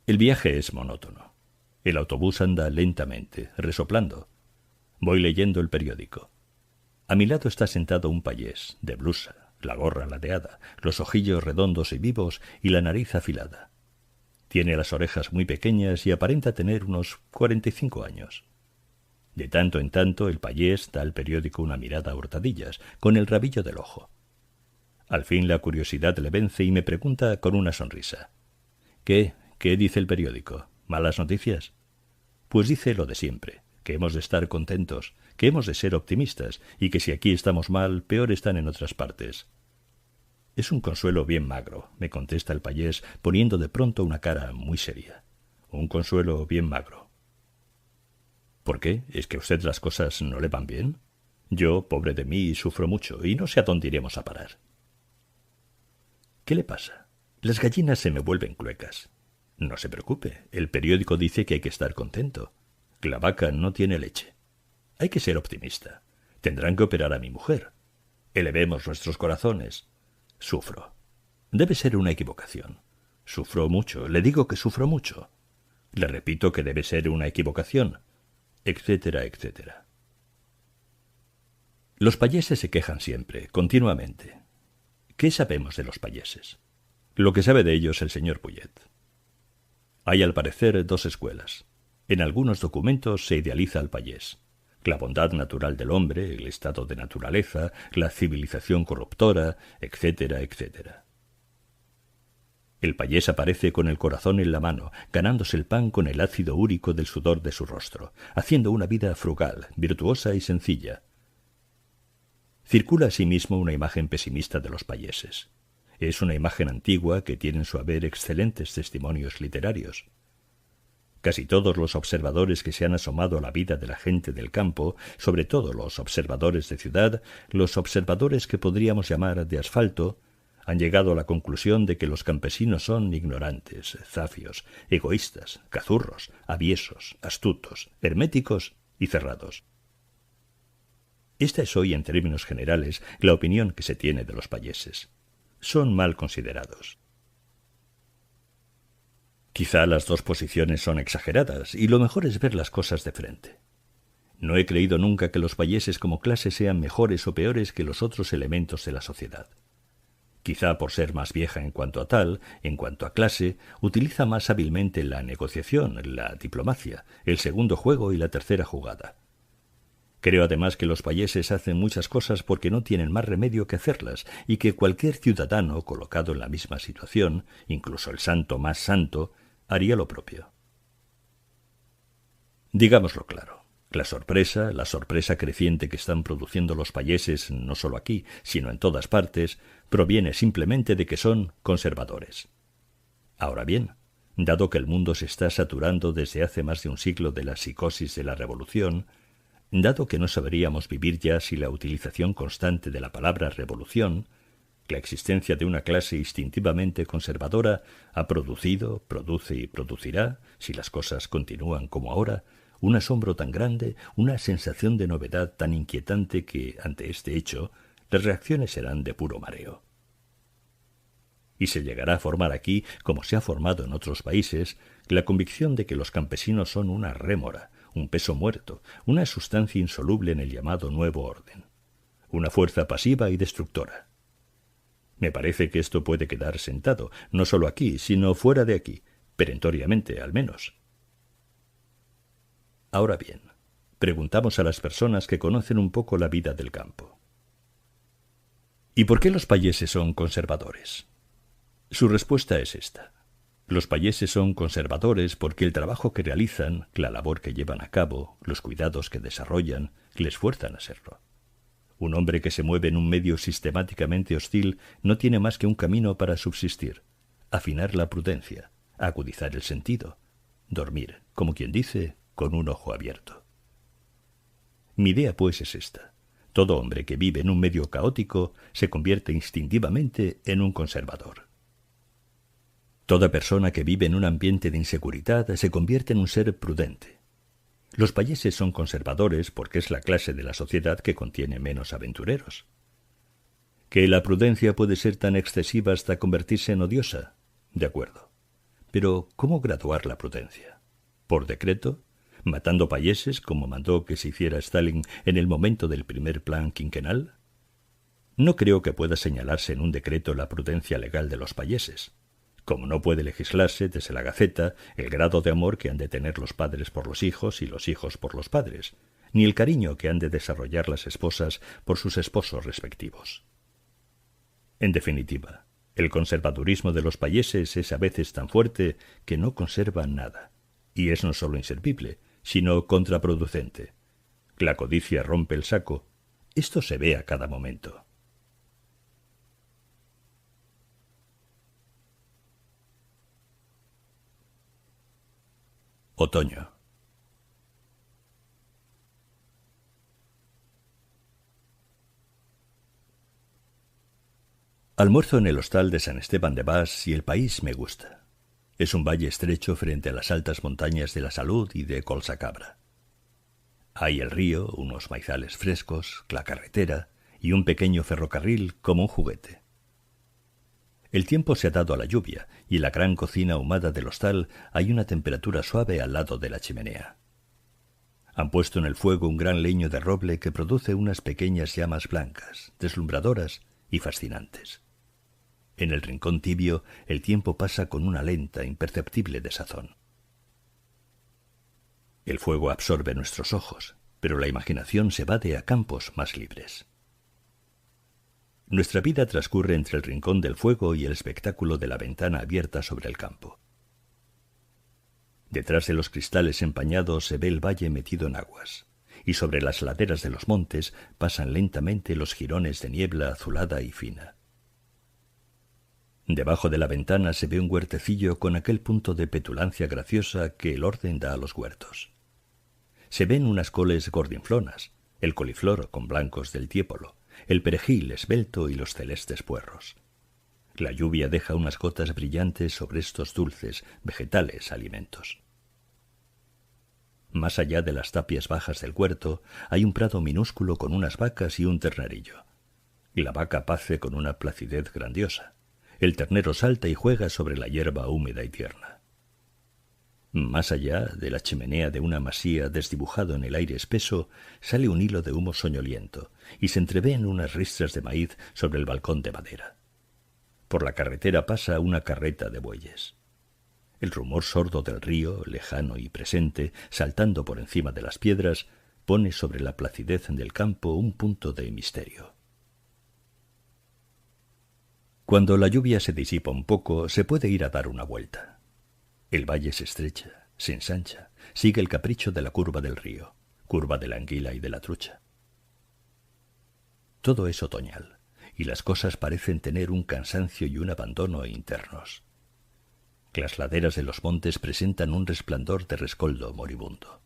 S1: El viaje es monótono. El autobús anda lentamente, resoplando. Voy leyendo el periódico. A mi lado está sentado un payés, de blusa, la gorra ladeada, los ojillos redondos y vivos y la nariz afilada. Tiene las orejas muy pequeñas y aparenta tener unos 45 años. De tanto en tanto el payés da al periódico una mirada a hurtadillas, con el rabillo del ojo. Al fin la curiosidad le vence y me pregunta con una sonrisa. ¿Qué dice el periódico? ¿Malas noticias? Pues dice lo de siempre, que hemos de estar contentos, que hemos de ser optimistas y que si aquí estamos mal, peor están en otras partes. Es un consuelo bien magro, me contesta el payés, poniendo de pronto una cara muy seria. Un consuelo bien magro. ¿Por qué? ¿Es que a usted las cosas no le van bien? Yo, pobre de mí, sufro mucho y no sé a dónde iremos a parar. ¿Qué le pasa? Las gallinas se me vuelven cluecas. No se preocupe, el periódico dice que hay que estar contento. La vaca no tiene leche. Hay que ser optimista. Tendrán que operar a mi mujer. Elevemos nuestros corazones. Sufro. Debe ser una equivocación. Sufro mucho. Le digo que sufro mucho. Le repito que debe ser una equivocación. Etcétera, etcétera. Los payeses se quejan siempre, continuamente. ¿Qué sabemos de los payeses? Lo que sabe de ellos el señor Puget. Hay al parecer dos escuelas. En algunos documentos se idealiza al payés. La bondad natural del hombre, el estado de naturaleza, la civilización corruptora, etcétera, etcétera. El payés aparece con el corazón en la mano, ganándose el pan con el ácido úrico del sudor de su rostro, haciendo una vida frugal, virtuosa y sencilla. Circula asimismo una imagen pesimista de los payeses. Es una imagen antigua que tiene en su haber excelentes testimonios literarios. Casi todos los observadores que se han asomado a la vida de la gente del campo, sobre todo los observadores de ciudad, los observadores que podríamos llamar de asfalto, han llegado a la conclusión de que los campesinos son ignorantes, zafios, egoístas, cazurros, aviesos, astutos, herméticos y cerrados. Esta es hoy, en términos generales, la opinión que se tiene de los payeses. Son mal considerados. Quizá las dos posiciones son exageradas, y lo mejor es ver las cosas de frente. No he creído nunca que los payeses como clase sean mejores o peores que los otros elementos de la sociedad. Quizá por ser más vieja en cuanto a tal, en cuanto a clase, utiliza más hábilmente la negociación, la diplomacia, el segundo juego y la tercera jugada. Creo además que los payeses hacen muchas cosas porque no tienen más remedio que hacerlas y que cualquier ciudadano colocado en la misma situación, incluso el santo más santo, haría lo propio. Digámoslo claro, la sorpresa creciente que están produciendo los payeses, no solo aquí, sino en todas partes, proviene simplemente de que son conservadores. Ahora bien, dado que el mundo se está saturando desde hace más de un siglo de la psicosis de la revolución, dado que no sabríamos vivir ya sin la utilización constante de la palabra revolución, la existencia de una clase instintivamente conservadora ha producido, produce y producirá, si las cosas continúan como ahora, un asombro tan grande, una sensación de novedad tan inquietante que, ante este hecho, las reacciones serán de puro mareo. y se llegará a formar aquí, como se ha formado en otros países, la convicción de que los campesinos son una rémora, un peso muerto, una sustancia insoluble en el llamado nuevo orden, una fuerza pasiva y destructora. Me parece que esto puede quedar sentado, no solo aquí, sino fuera de aquí, perentoriamente al menos. Ahora bien, preguntamos a las personas que conocen un poco la vida del campo. ¿Y por qué los payeses son conservadores? Su respuesta es esta. Los payeses son conservadores porque el trabajo que realizan, la labor que llevan a cabo, los cuidados que desarrollan, les fuerzan a serlo. Un hombre que se mueve en un medio sistemáticamente hostil no tiene más que un camino para subsistir: afinar la prudencia, agudizar el sentido, dormir, como quien dice, con un ojo abierto. Mi idea, pues, es esta. Todo hombre que vive en un medio caótico se convierte instintivamente en un conservador. Toda persona que vive en un ambiente de inseguridad se convierte en un ser prudente. Los payeses son conservadores porque es la clase de la sociedad que contiene menos aventureros. ¿Que la prudencia puede ser tan excesiva hasta convertirse en odiosa? De acuerdo. Pero, ¿cómo graduar la prudencia? ¿Por decreto? ¿Matando payeses como mandó que se hiciera Stalin en el momento del primer plan quinquenal? No creo que pueda señalarse en un decreto la prudencia legal de los payeses. Como no puede legislarse desde la Gaceta el grado de amor que han de tener los padres por los hijos y los hijos por los padres, ni el cariño que han de desarrollar las esposas por sus esposos respectivos. En definitiva, el conservadurismo de los payeses es a veces tan fuerte que no conservan nada, y es no solo inservible, sino contraproducente. La codicia rompe el saco. Esto se ve a cada momento. Otoño. Almuerzo en el hostal de San Esteban de Bas y el país me gusta. Es un valle estrecho frente a las altas montañas de La Salud y de Colsacabra. Hay el río, unos maizales frescos, la carretera y un pequeño ferrocarril como un juguete. El tiempo se ha dado a la lluvia y en la gran cocina ahumada del hostal hay una temperatura suave al lado de la chimenea. Han puesto en el fuego un gran leño de roble que produce unas pequeñas llamas blancas, deslumbradoras y fascinantes. En el rincón tibio el tiempo pasa con una lenta, imperceptible desazón. El fuego absorbe nuestros ojos, pero la imaginación se vade a campos más libres. Nuestra vida transcurre entre el rincón del fuego y el espectáculo de la ventana abierta sobre el campo. Detrás de los cristales empañados se ve el valle metido en aguas, y sobre las laderas de los montes pasan lentamente los jirones de niebla azulada y fina. Debajo de la ventana se ve un huertecillo con aquel punto de petulancia graciosa que el orden da a los huertos. Se ven unas coles gordinflonas, el coliflor con blancos del tiépolo, el perejil esbelto y los celestes puerros. La lluvia deja unas gotas brillantes sobre estos dulces, vegetales alimentos. Más allá de las tapias bajas del huerto hay un prado minúsculo con unas vacas y un ternerillo. La vaca pace con una placidez grandiosa. El ternero salta y juega sobre la hierba húmeda y tierna. Más allá de la chimenea de una masía desdibujado en el aire espeso, sale un hilo de humo soñoliento y se entrevén unas ristras de maíz sobre el balcón de madera. Por la carretera pasa una carreta de bueyes. El rumor sordo del río, lejano y presente, saltando por encima de las piedras, pone sobre la placidez del campo un punto de misterio. Cuando la lluvia se disipa un poco, se puede ir a dar una vuelta. El valle se estrecha, se ensancha, sigue el capricho de la curva del río, curva de la anguila y de la trucha. Todo es otoñal, y las cosas parecen tener un cansancio y un abandono internos. Las laderas de los montes presentan un resplandor de rescoldo moribundo.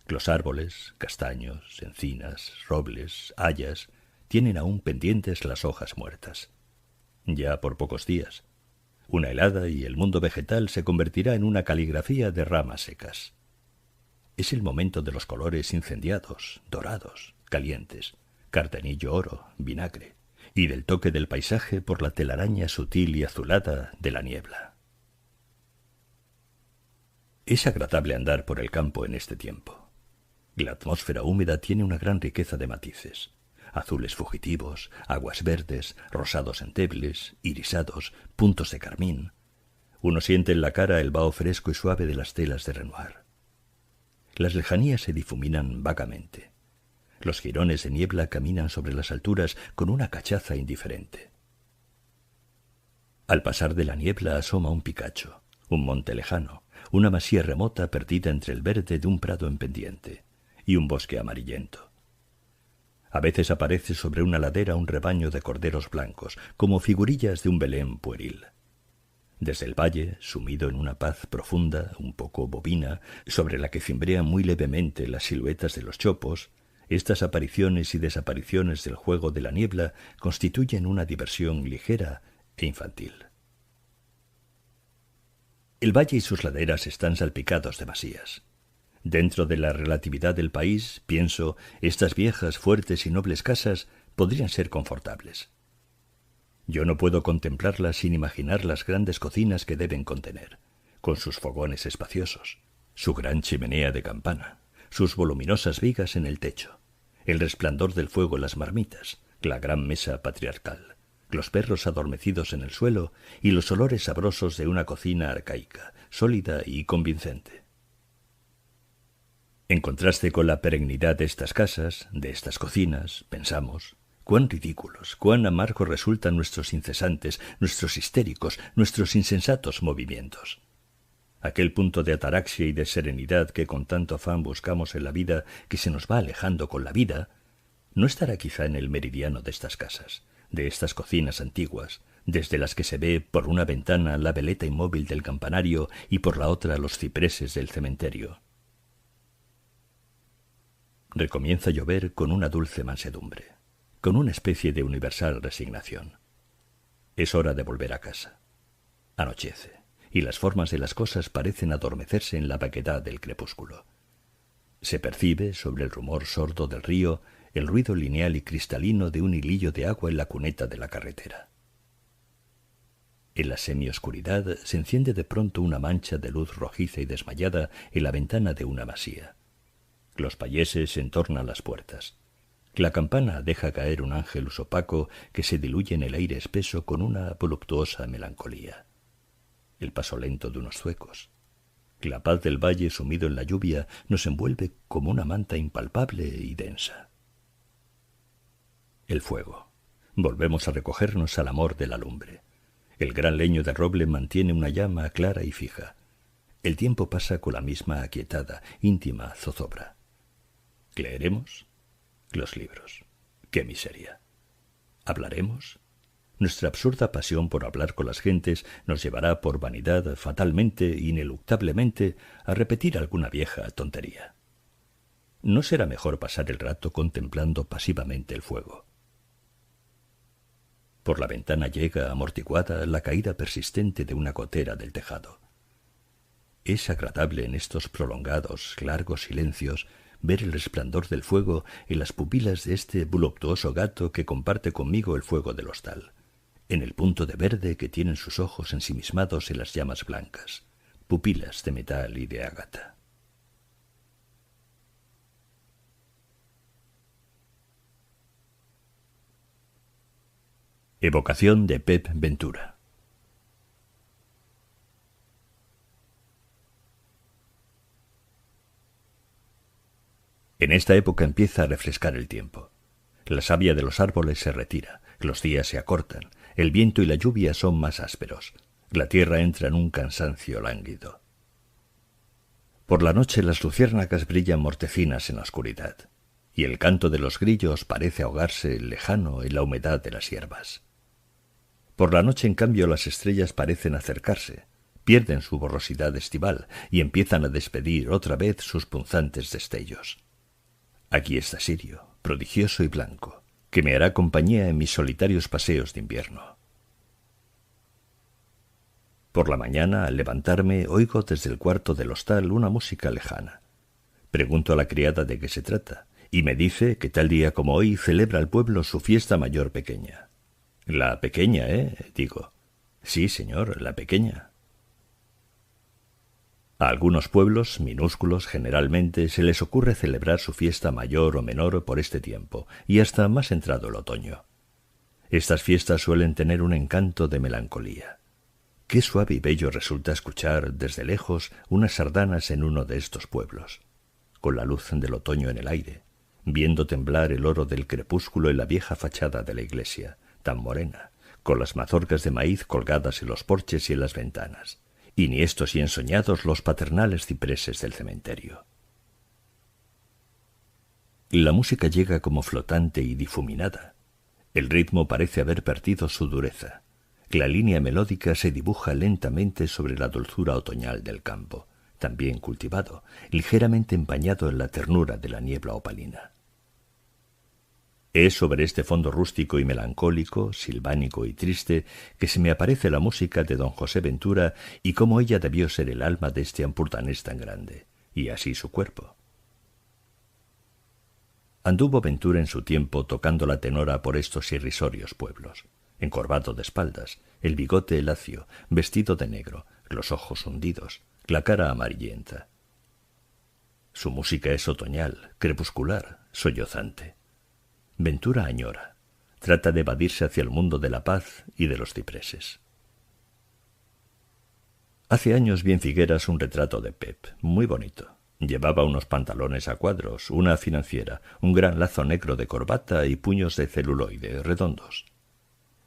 S1: Los árboles, castaños, encinas, robles, hayas, tienen aún pendientes las hojas muertas. Ya por pocos días. Una helada y el mundo vegetal se convertirá en una caligrafía de ramas secas. Es el momento de los colores incendiados, dorados, calientes, cardenillo oro, vinagre, y del toque del paisaje por la telaraña sutil y azulada de la niebla. Es agradable andar por el campo en este tiempo. La atmósfera húmeda tiene una gran riqueza de matices: azules fugitivos, aguas verdes, rosados entebles, irisados, puntos de carmín. Uno siente en la cara el vaho fresco y suave de las telas de Renoir. Las lejanías se difuminan vagamente. Los jirones de niebla caminan sobre las alturas con una cachaza indiferente. Al pasar de la niebla asoma un picacho, un monte lejano, una masía remota perdida entre el verde de un prado en pendiente y un bosque amarillento. A veces aparece sobre una ladera un rebaño de corderos blancos, como figurillas de un Belén pueril. Desde el valle, sumido en una paz profunda, un poco bovina, sobre la que cimbrean muy levemente las siluetas de los chopos, estas apariciones y desapariciones del juego de la niebla constituyen una diversión ligera e infantil. El valle y sus laderas están salpicados de masías. Dentro de la relatividad del país, pienso, estas viejas, fuertes y nobles casas podrían ser confortables. Yo no puedo contemplarlas sin imaginar las grandes cocinas que deben contener, con sus fogones espaciosos, su gran chimenea de campana, sus voluminosas vigas en el techo, el resplandor del fuego en las marmitas, la gran mesa patriarcal, los perros adormecidos en el suelo y los olores sabrosos de una cocina arcaica, sólida y convincente. En contraste con la perennidad de estas casas, de estas cocinas, pensamos: cuán ridículos, cuán amargos resultan nuestros incesantes, nuestros histéricos, nuestros insensatos movimientos. Aquel punto de ataraxia y de serenidad que con tanto afán buscamos en la vida, que se nos va alejando con la vida, ¿no estará quizá en el meridiano de estas casas, de estas cocinas antiguas, desde las que se ve por una ventana la veleta inmóvil del campanario y por la otra los cipreses del cementerio? Recomienza a llover con una dulce mansedumbre, con una especie de universal resignación. Es hora de volver a casa. Anochece, y las formas de las cosas parecen adormecerse en la vaguedad del crepúsculo. Se percibe, sobre el rumor sordo del río, el ruido lineal y cristalino de un hilillo de agua en la cuneta de la carretera. En la semioscuridad se enciende de pronto una mancha de luz rojiza y desmayada en la ventana de una masía. Los payeses entornan las puertas. La campana deja caer un ángelus opaco que se diluye en el aire espeso con una voluptuosa melancolía. El paso lento de unos zuecos. La paz del valle sumido en la lluvia nos envuelve como una manta impalpable y densa. El fuego. Volvemos a recogernos al amor de la lumbre. El gran leño de roble mantiene una llama clara y fija. El tiempo pasa con la misma aquietada, íntima zozobra. ¿Leeremos? Los libros. ¡Qué miseria! ¿Hablaremos? Nuestra absurda pasión por hablar con las gentes nos llevará por vanidad fatalmente, ineluctablemente, a repetir alguna vieja tontería. ¿No será mejor pasar el rato contemplando pasivamente el fuego? Por la ventana llega, amortiguada, la caída persistente de una gotera del tejado. Es agradable en estos prolongados, largos silencios ver el resplandor del fuego en las pupilas de este voluptuoso gato que comparte conmigo el fuego del hostal, en el punto de verde que tienen sus ojos ensimismados en las llamas blancas, pupilas de metal y de ágata. Evocación de Pep Ventura. En esta época empieza a refrescar el tiempo. La savia de los árboles se retira, los días se acortan, el viento y la lluvia son más ásperos, la tierra entra en un cansancio lánguido. Por la noche las luciérnagas brillan mortecinas en la oscuridad, y el canto de los grillos parece ahogarse lejano en la humedad de las hierbas. Por la noche, en cambio, las estrellas parecen acercarse, pierden su borrosidad estival y empiezan a despedir otra vez sus punzantes destellos. Aquí está Sirio, prodigioso y blanco, que me hará compañía en mis solitarios paseos de invierno. Por la mañana, al levantarme, oigo desde el cuarto del hostal una música lejana. Pregunto a la criada de qué se trata, y me dice que tal día como hoy celebra el pueblo su fiesta mayor pequeña. La pequeña, digo. Sí, señor, la pequeña. A algunos pueblos, minúsculos generalmente, se les ocurre celebrar su fiesta mayor o menor por este tiempo, y hasta más entrado el otoño. Estas fiestas suelen tener un encanto de melancolía. Qué suave y bello resulta escuchar desde lejos unas sardanas en uno de estos pueblos, con la luz del otoño en el aire, viendo temblar el oro del crepúsculo en la vieja fachada de la iglesia, tan morena, con las mazorcas de maíz colgadas en los porches y en las ventanas, y niestos y ensoñados los paternales cipreses del cementerio. La música llega como flotante y difuminada. El ritmo parece haber perdido su dureza. La línea melódica se dibuja lentamente sobre la dulzura otoñal del campo, también cultivado, ligeramente empañado en la ternura de la niebla opalina. Es sobre este fondo rústico y melancólico, silvánico y triste, que se me aparece la música de don José Ventura y cómo ella debió ser el alma de este ampurdanés tan grande, y así su cuerpo. Anduvo Ventura en su tiempo tocando la tenora por estos irrisorios pueblos, encorvado de espaldas, el bigote lacio, vestido de negro, los ojos hundidos, la cara amarillenta. Su música es otoñal, crepuscular, sollozante. Ventura añora, trata de evadirse hacia el mundo de la paz y de los cipreses. Hace años vi en Figueras un retrato de Pep, muy bonito. Llevaba unos pantalones a cuadros, una financiera, un gran lazo negro de corbata y puños de celuloide redondos.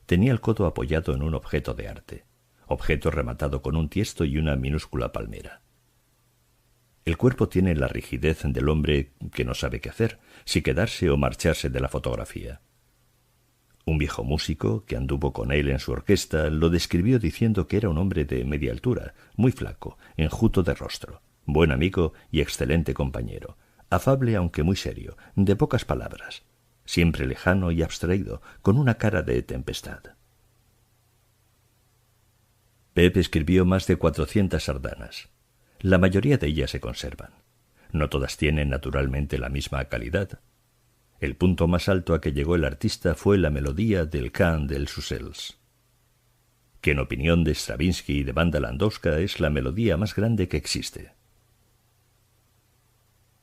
S1: Tenía el codo apoyado en un objeto de arte, objeto rematado con un tiesto y una minúscula palmera. El cuerpo tiene la rigidez del hombre que no sabe qué hacer, si quedarse o marcharse de la fotografía. Un viejo músico, que anduvo con él en su orquesta, lo describió diciendo que era un hombre de media altura, muy flaco, enjuto de rostro, buen amigo y excelente compañero, afable aunque muy serio, de pocas palabras, siempre lejano y abstraído, con una cara de tempestad. Pep escribió más de 400 sardanas. La mayoría de ellas se conservan. No todas tienen naturalmente la misma calidad. El punto más alto a que llegó el artista fue la melodía del Cant dels Ocells, que en opinión de Stravinsky y de Wanda Landowska es la melodía más grande que existe.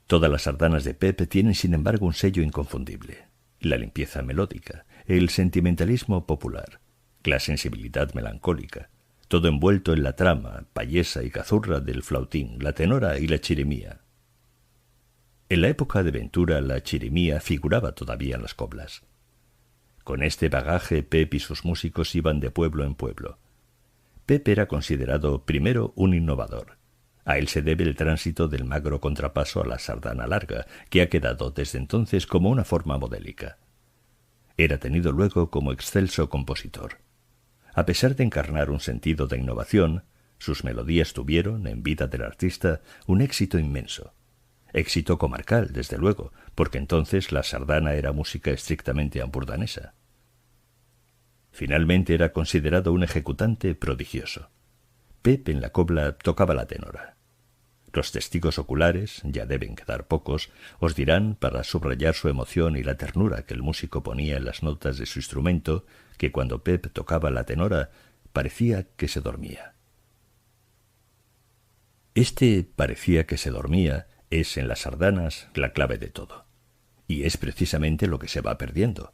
S1: Todas las sardanas de Pep tienen sin embargo un sello inconfundible: la limpieza melódica, el sentimentalismo popular, la sensibilidad melancólica, todo envuelto en la trama payesa y cazurra del flautín, la tenora y la chirimía. En la época de Ventura la chirimía figuraba todavía en las coplas. Con este bagaje Pep y sus músicos iban de pueblo en pueblo. Pep era considerado primero un innovador. A él se debe el tránsito del magro contrapaso a la sardana larga, que ha quedado desde entonces como una forma modélica. Era tenido luego como excelso compositor. A pesar de encarnar un sentido de innovación, sus melodías tuvieron, en vida del artista, un éxito inmenso. Éxito comarcal, desde luego, porque entonces la sardana era música estrictamente ampurdanesa. Finalmente era considerado un ejecutante prodigioso. Pep en la cobla tocaba la tenora. Los testigos oculares, ya deben quedar pocos, os dirán, para subrayar su emoción y la ternura que el músico ponía en las notas de su instrumento, que cuando Pep tocaba la tenora parecía que se dormía. Este parecía que se dormía es en las sardanas la clave de todo, y es precisamente lo que se va perdiendo.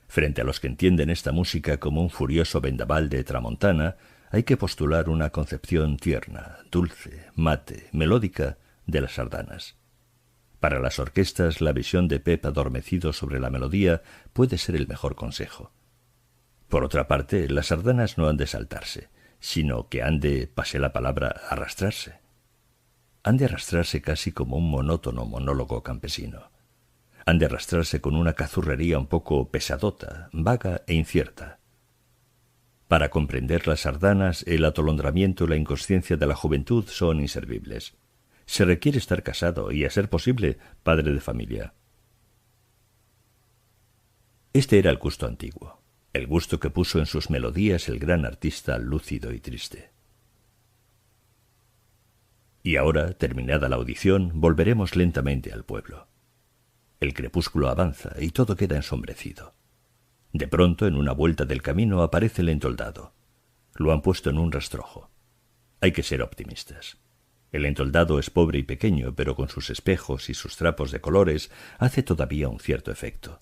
S1: Frente a los que entienden esta música como un furioso vendaval de tramontana, hay que postular una concepción tierna, dulce, mate, melódica de las sardanas. Para las orquestas, la visión de Pep adormecido sobre la melodía puede ser el mejor consejo. Por otra parte, las sardanas no han de saltarse, sino que han de, pase la palabra, arrastrarse. Han de arrastrarse casi como un monótono monólogo campesino. Han de arrastrarse con una cazurrería un poco pesadota, vaga e incierta. Para comprender las sardanas, el atolondramiento y la inconsciencia de la juventud son inservibles. Se requiere estar casado y, a ser posible, padre de familia. Este era el gusto antiguo, el gusto que puso en sus melodías el gran artista lúcido y triste. Y ahora, terminada la audición, volveremos lentamente al pueblo. El crepúsculo avanza y todo queda ensombrecido. De pronto, en una vuelta del camino, aparece el entoldado. Lo han puesto en un rastrojo. Hay que ser optimistas. El entoldado es pobre y pequeño, pero con sus espejos y sus trapos de colores hace todavía un cierto efecto.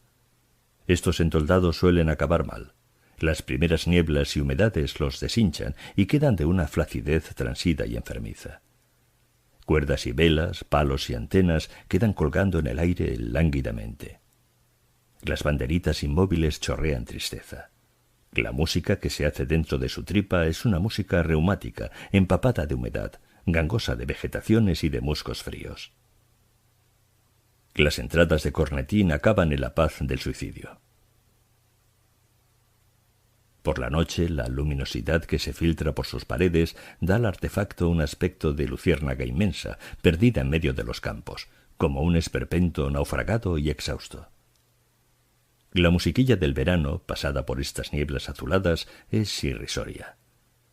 S1: Estos entoldados suelen acabar mal. Las primeras nieblas y humedades los deshinchan y quedan de una flacidez transida y enfermiza. Cuerdas y velas, palos y antenas quedan colgando en el aire lánguidamente. Las banderitas inmóviles chorrean tristeza. La música que se hace dentro de su tripa es una música reumática, empapada de humedad, gangosa de vegetaciones y de musgos fríos. Las entradas de cornetín acaban en la paz del suicidio. Por la noche, la luminosidad que se filtra por sus paredes da al artefacto un aspecto de luciérnaga inmensa, perdida en medio de los campos, como un esperpento naufragado y exhausto. La musiquilla del verano, pasada por estas nieblas azuladas, es irrisoria.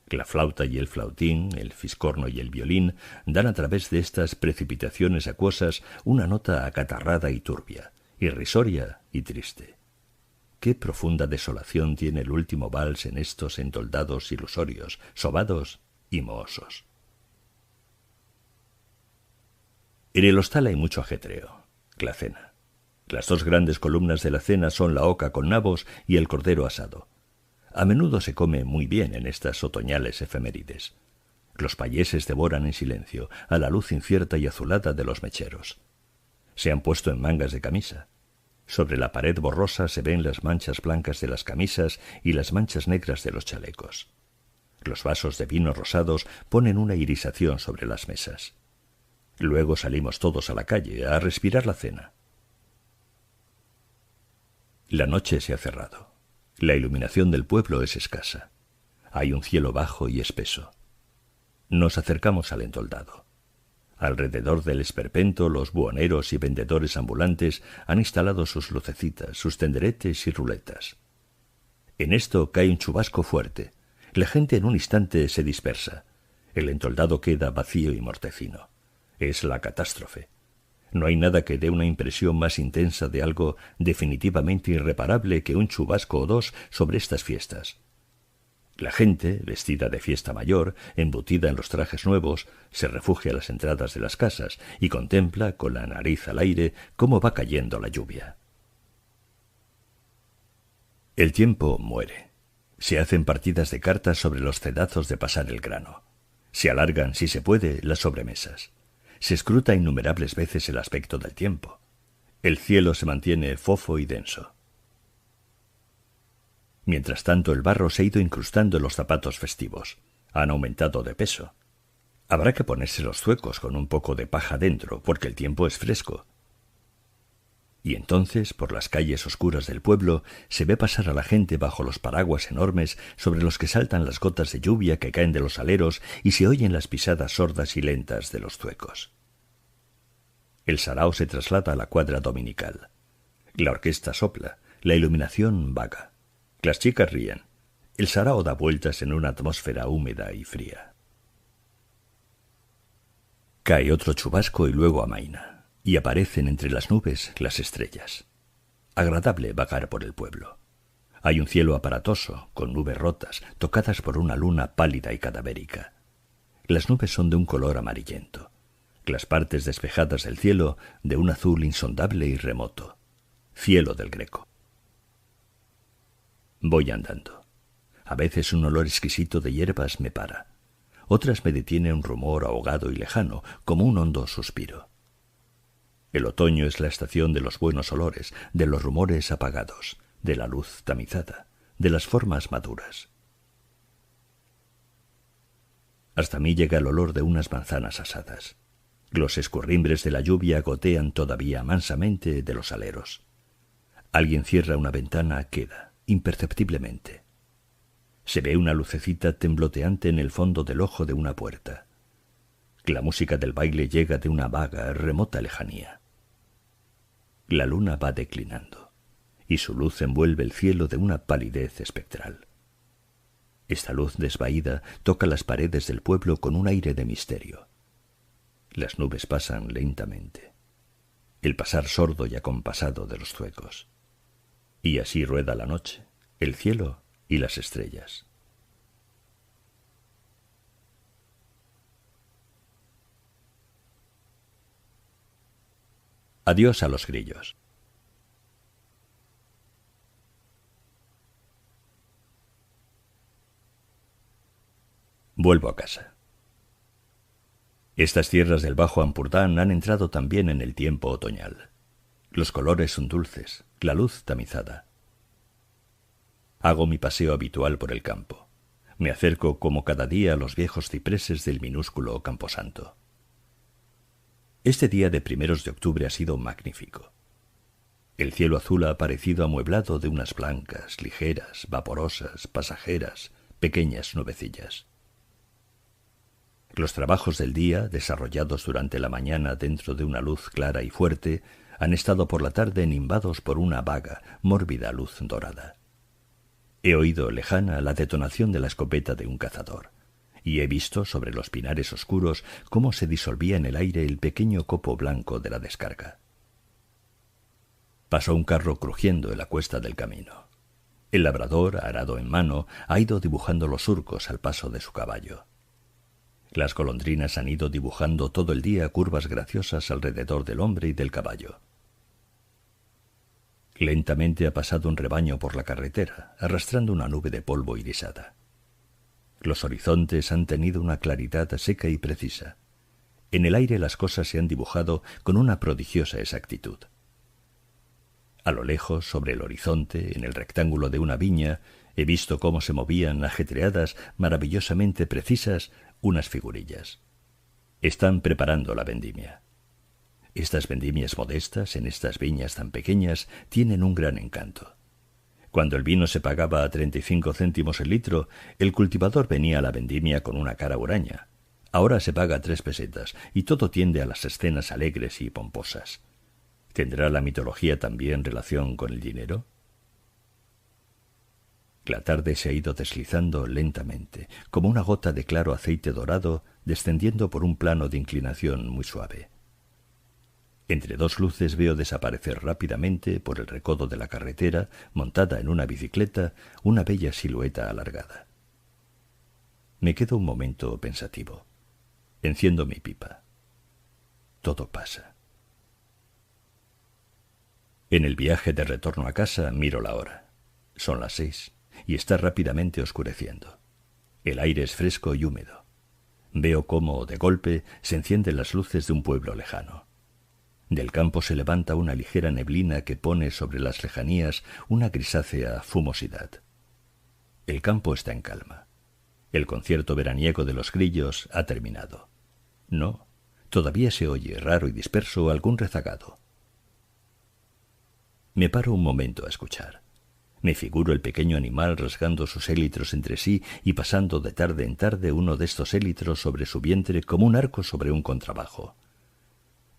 S1: La flauta y el flautín, el fiscorno y el violín dan a través de estas precipitaciones acuosas una nota acatarrada y turbia, irrisoria y triste. Qué profunda desolación tiene el último vals en estos entoldados ilusorios, sobados y mohosos. En el hostal hay mucho ajetreo. La cena. Las dos grandes columnas de la cena son la oca con nabos y el cordero asado. A menudo se come muy bien en estas otoñales efemérides. Los payeses devoran en silencio, a la luz incierta y azulada de los mecheros. Se han puesto en mangas de camisa. Sobre la pared borrosa se ven las manchas blancas de las camisas y las manchas negras de los chalecos. Los vasos de vino rosados ponen una irisación sobre las mesas. Luego salimos todos a la calle a respirar la cena. La noche se ha cerrado. La iluminación del pueblo es escasa. Hay un cielo bajo y espeso. Nos acercamos al entoldado. Alrededor del esperpento, los buhoneros y vendedores ambulantes han instalado sus lucecitas, sus tenderetes y ruletas. En esto cae un chubasco fuerte. La gente en un instante se dispersa. El entoldado queda vacío y mortecino. Es la catástrofe. No hay nada que dé una impresión más intensa de algo definitivamente irreparable que un chubasco o dos sobre estas fiestas. La gente, vestida de fiesta mayor, embutida en los trajes nuevos, se refugia a las entradas de las casas y contempla, con la nariz al aire, cómo va cayendo la lluvia. El tiempo muere. Se hacen partidas de cartas sobre los cedazos de pasar el grano. Se alargan, si se puede, las sobremesas. Se escruta innumerables veces el aspecto del tiempo. El cielo se mantiene fofo y denso. Mientras tanto, el barro se ha ido incrustando en los zapatos festivos. Han aumentado de peso. Habrá que ponerse los zuecos con un poco de paja dentro, porque el tiempo es fresco. Y entonces, por las calles oscuras del pueblo, se ve pasar a la gente bajo los paraguas enormes sobre los que saltan las gotas de lluvia que caen de los aleros y se oyen las pisadas sordas y lentas de los zuecos. El sarao se traslada a la cuadra dominical. La orquesta sopla, la iluminación vaga. Las chicas ríen. El sarao da vueltas en una atmósfera húmeda y fría. Cae otro chubasco y luego amaina, y aparecen entre las nubes las estrellas. Agradable vagar por el pueblo. Hay un cielo aparatoso, con nubes rotas, tocadas por una luna pálida y cadavérica. Las nubes son de un color amarillento. Las partes despejadas del cielo de un azul insondable y remoto. Cielo del Greco. Voy andando. A veces un olor exquisito de hierbas me para. Otras me detiene un rumor ahogado y lejano, como un hondo suspiro. El otoño es la estación de los buenos olores, de los rumores apagados, de la luz tamizada, de las formas maduras. Hasta mí llega el olor de unas manzanas asadas. Los escurrimbres de la lluvia gotean todavía mansamente de los aleros. Alguien cierra una ventana, queda, imperceptiblemente. Se ve una lucecita tembloteante en el fondo del ojo de una puerta. La música del baile llega de una vaga, remota lejanía. La luna va declinando, y su luz envuelve el cielo de una palidez espectral. Esta luz desvaída toca las paredes del pueblo con un aire de misterio. Las nubes pasan lentamente. El pasar sordo y acompasado de los zuecos. Y así rueda la noche, el cielo y las estrellas. Adiós a los grillos. Vuelvo a casa. Estas tierras del Bajo Ampurdán han entrado también en el tiempo otoñal. Los colores son dulces, la luz tamizada. Hago mi paseo habitual por el campo. Me acerco como cada día a los viejos cipreses del minúsculo camposanto. Este día de 1 de octubre ha sido magnífico. El cielo azul ha aparecido amueblado de unas blancas, ligeras, vaporosas, pasajeras, pequeñas nubecillas. Los trabajos del día, desarrollados durante la mañana dentro de una luz clara y fuerte, han estado por la tarde enimbados por una vaga, mórbida luz dorada. He oído lejana la detonación de la escopeta de un cazador, y he visto sobre los pinares oscuros cómo se disolvía en el aire el pequeño copo blanco de la descarga. Pasó un carro crujiendo en la cuesta del camino. El labrador, arado en mano, ha ido dibujando los surcos al paso de su caballo. Las golondrinas han ido dibujando todo el día curvas graciosas alrededor del hombre y del caballo. Lentamente ha pasado un rebaño por la carretera, arrastrando una nube de polvo irisada. Los horizontes han tenido una claridad seca y precisa. En el aire las cosas se han dibujado con una prodigiosa exactitud. A lo lejos, sobre el horizonte, en el rectángulo de una viña, he visto cómo se movían, ajetreadas, maravillosamente precisas, unas figurillas. Están preparando la vendimia. Estas vendimias modestas, en estas viñas tan pequeñas, tienen un gran encanto. Cuando el vino se pagaba a 35 céntimos el litro, el cultivador venía a la vendimia con una cara huraña. Ahora se paga 3 pesetas, y todo tiende a las escenas alegres y pomposas. ¿Tendrá la mitología también relación con el dinero? La tarde se ha ido deslizando lentamente, como una gota de claro aceite dorado descendiendo por un plano de inclinación muy suave. Entre dos luces veo desaparecer rápidamente por el recodo de la carretera, montada en una bicicleta, una bella silueta alargada. Me quedo un momento pensativo. Enciendo mi pipa. Todo pasa. En el viaje de retorno a casa miro la hora. Son las 6 y está rápidamente oscureciendo. El aire es fresco y húmedo. Veo cómo, de golpe, se encienden las luces de un pueblo lejano. Del campo se levanta una ligera neblina que pone sobre las lejanías una grisácea fumosidad. El campo está en calma. El concierto veraniego de los grillos ha terminado. No, todavía se oye, raro y disperso, algún rezagado. Me paro un momento a escuchar. Me figuro el pequeño animal rasgando sus élitros entre sí y pasando de tarde en tarde uno de estos élitros sobre su vientre como un arco sobre un contrabajo.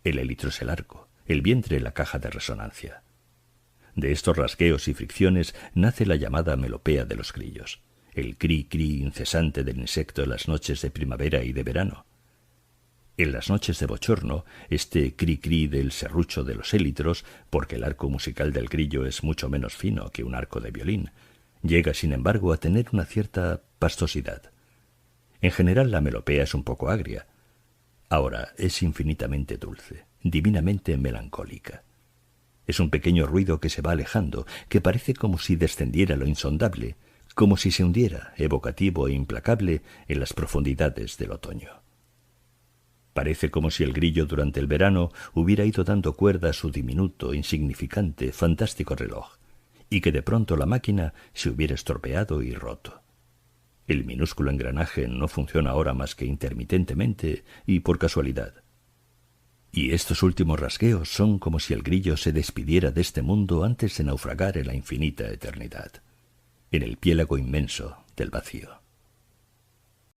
S1: El élitro es el arco, el vientre la caja de resonancia. De estos rasgueos y fricciones nace la llamada melopea de los grillos, el cri-cri incesante del insecto en las noches de primavera y de verano. En las noches de bochorno, este cri-cri del serrucho de los élitros, porque el arco musical del grillo es mucho menos fino que un arco de violín, llega sin embargo a tener una cierta pastosidad. En general la melopea es un poco agria. Ahora es infinitamente dulce, divinamente melancólica. Es un pequeño ruido que se va alejando, que parece como si descendiera lo insondable, como si se hundiera, evocativo e implacable, en las profundidades del otoño. Parece como si el grillo durante el verano hubiera ido dando cuerda a su diminuto, insignificante, fantástico reloj, y que de pronto la máquina se hubiera estropeado y roto. El minúsculo engranaje no funciona ahora más que intermitentemente y por casualidad. Y estos últimos rasgueos son como si el grillo se despidiera de este mundo antes de naufragar en la infinita eternidad, en el piélago inmenso del vacío.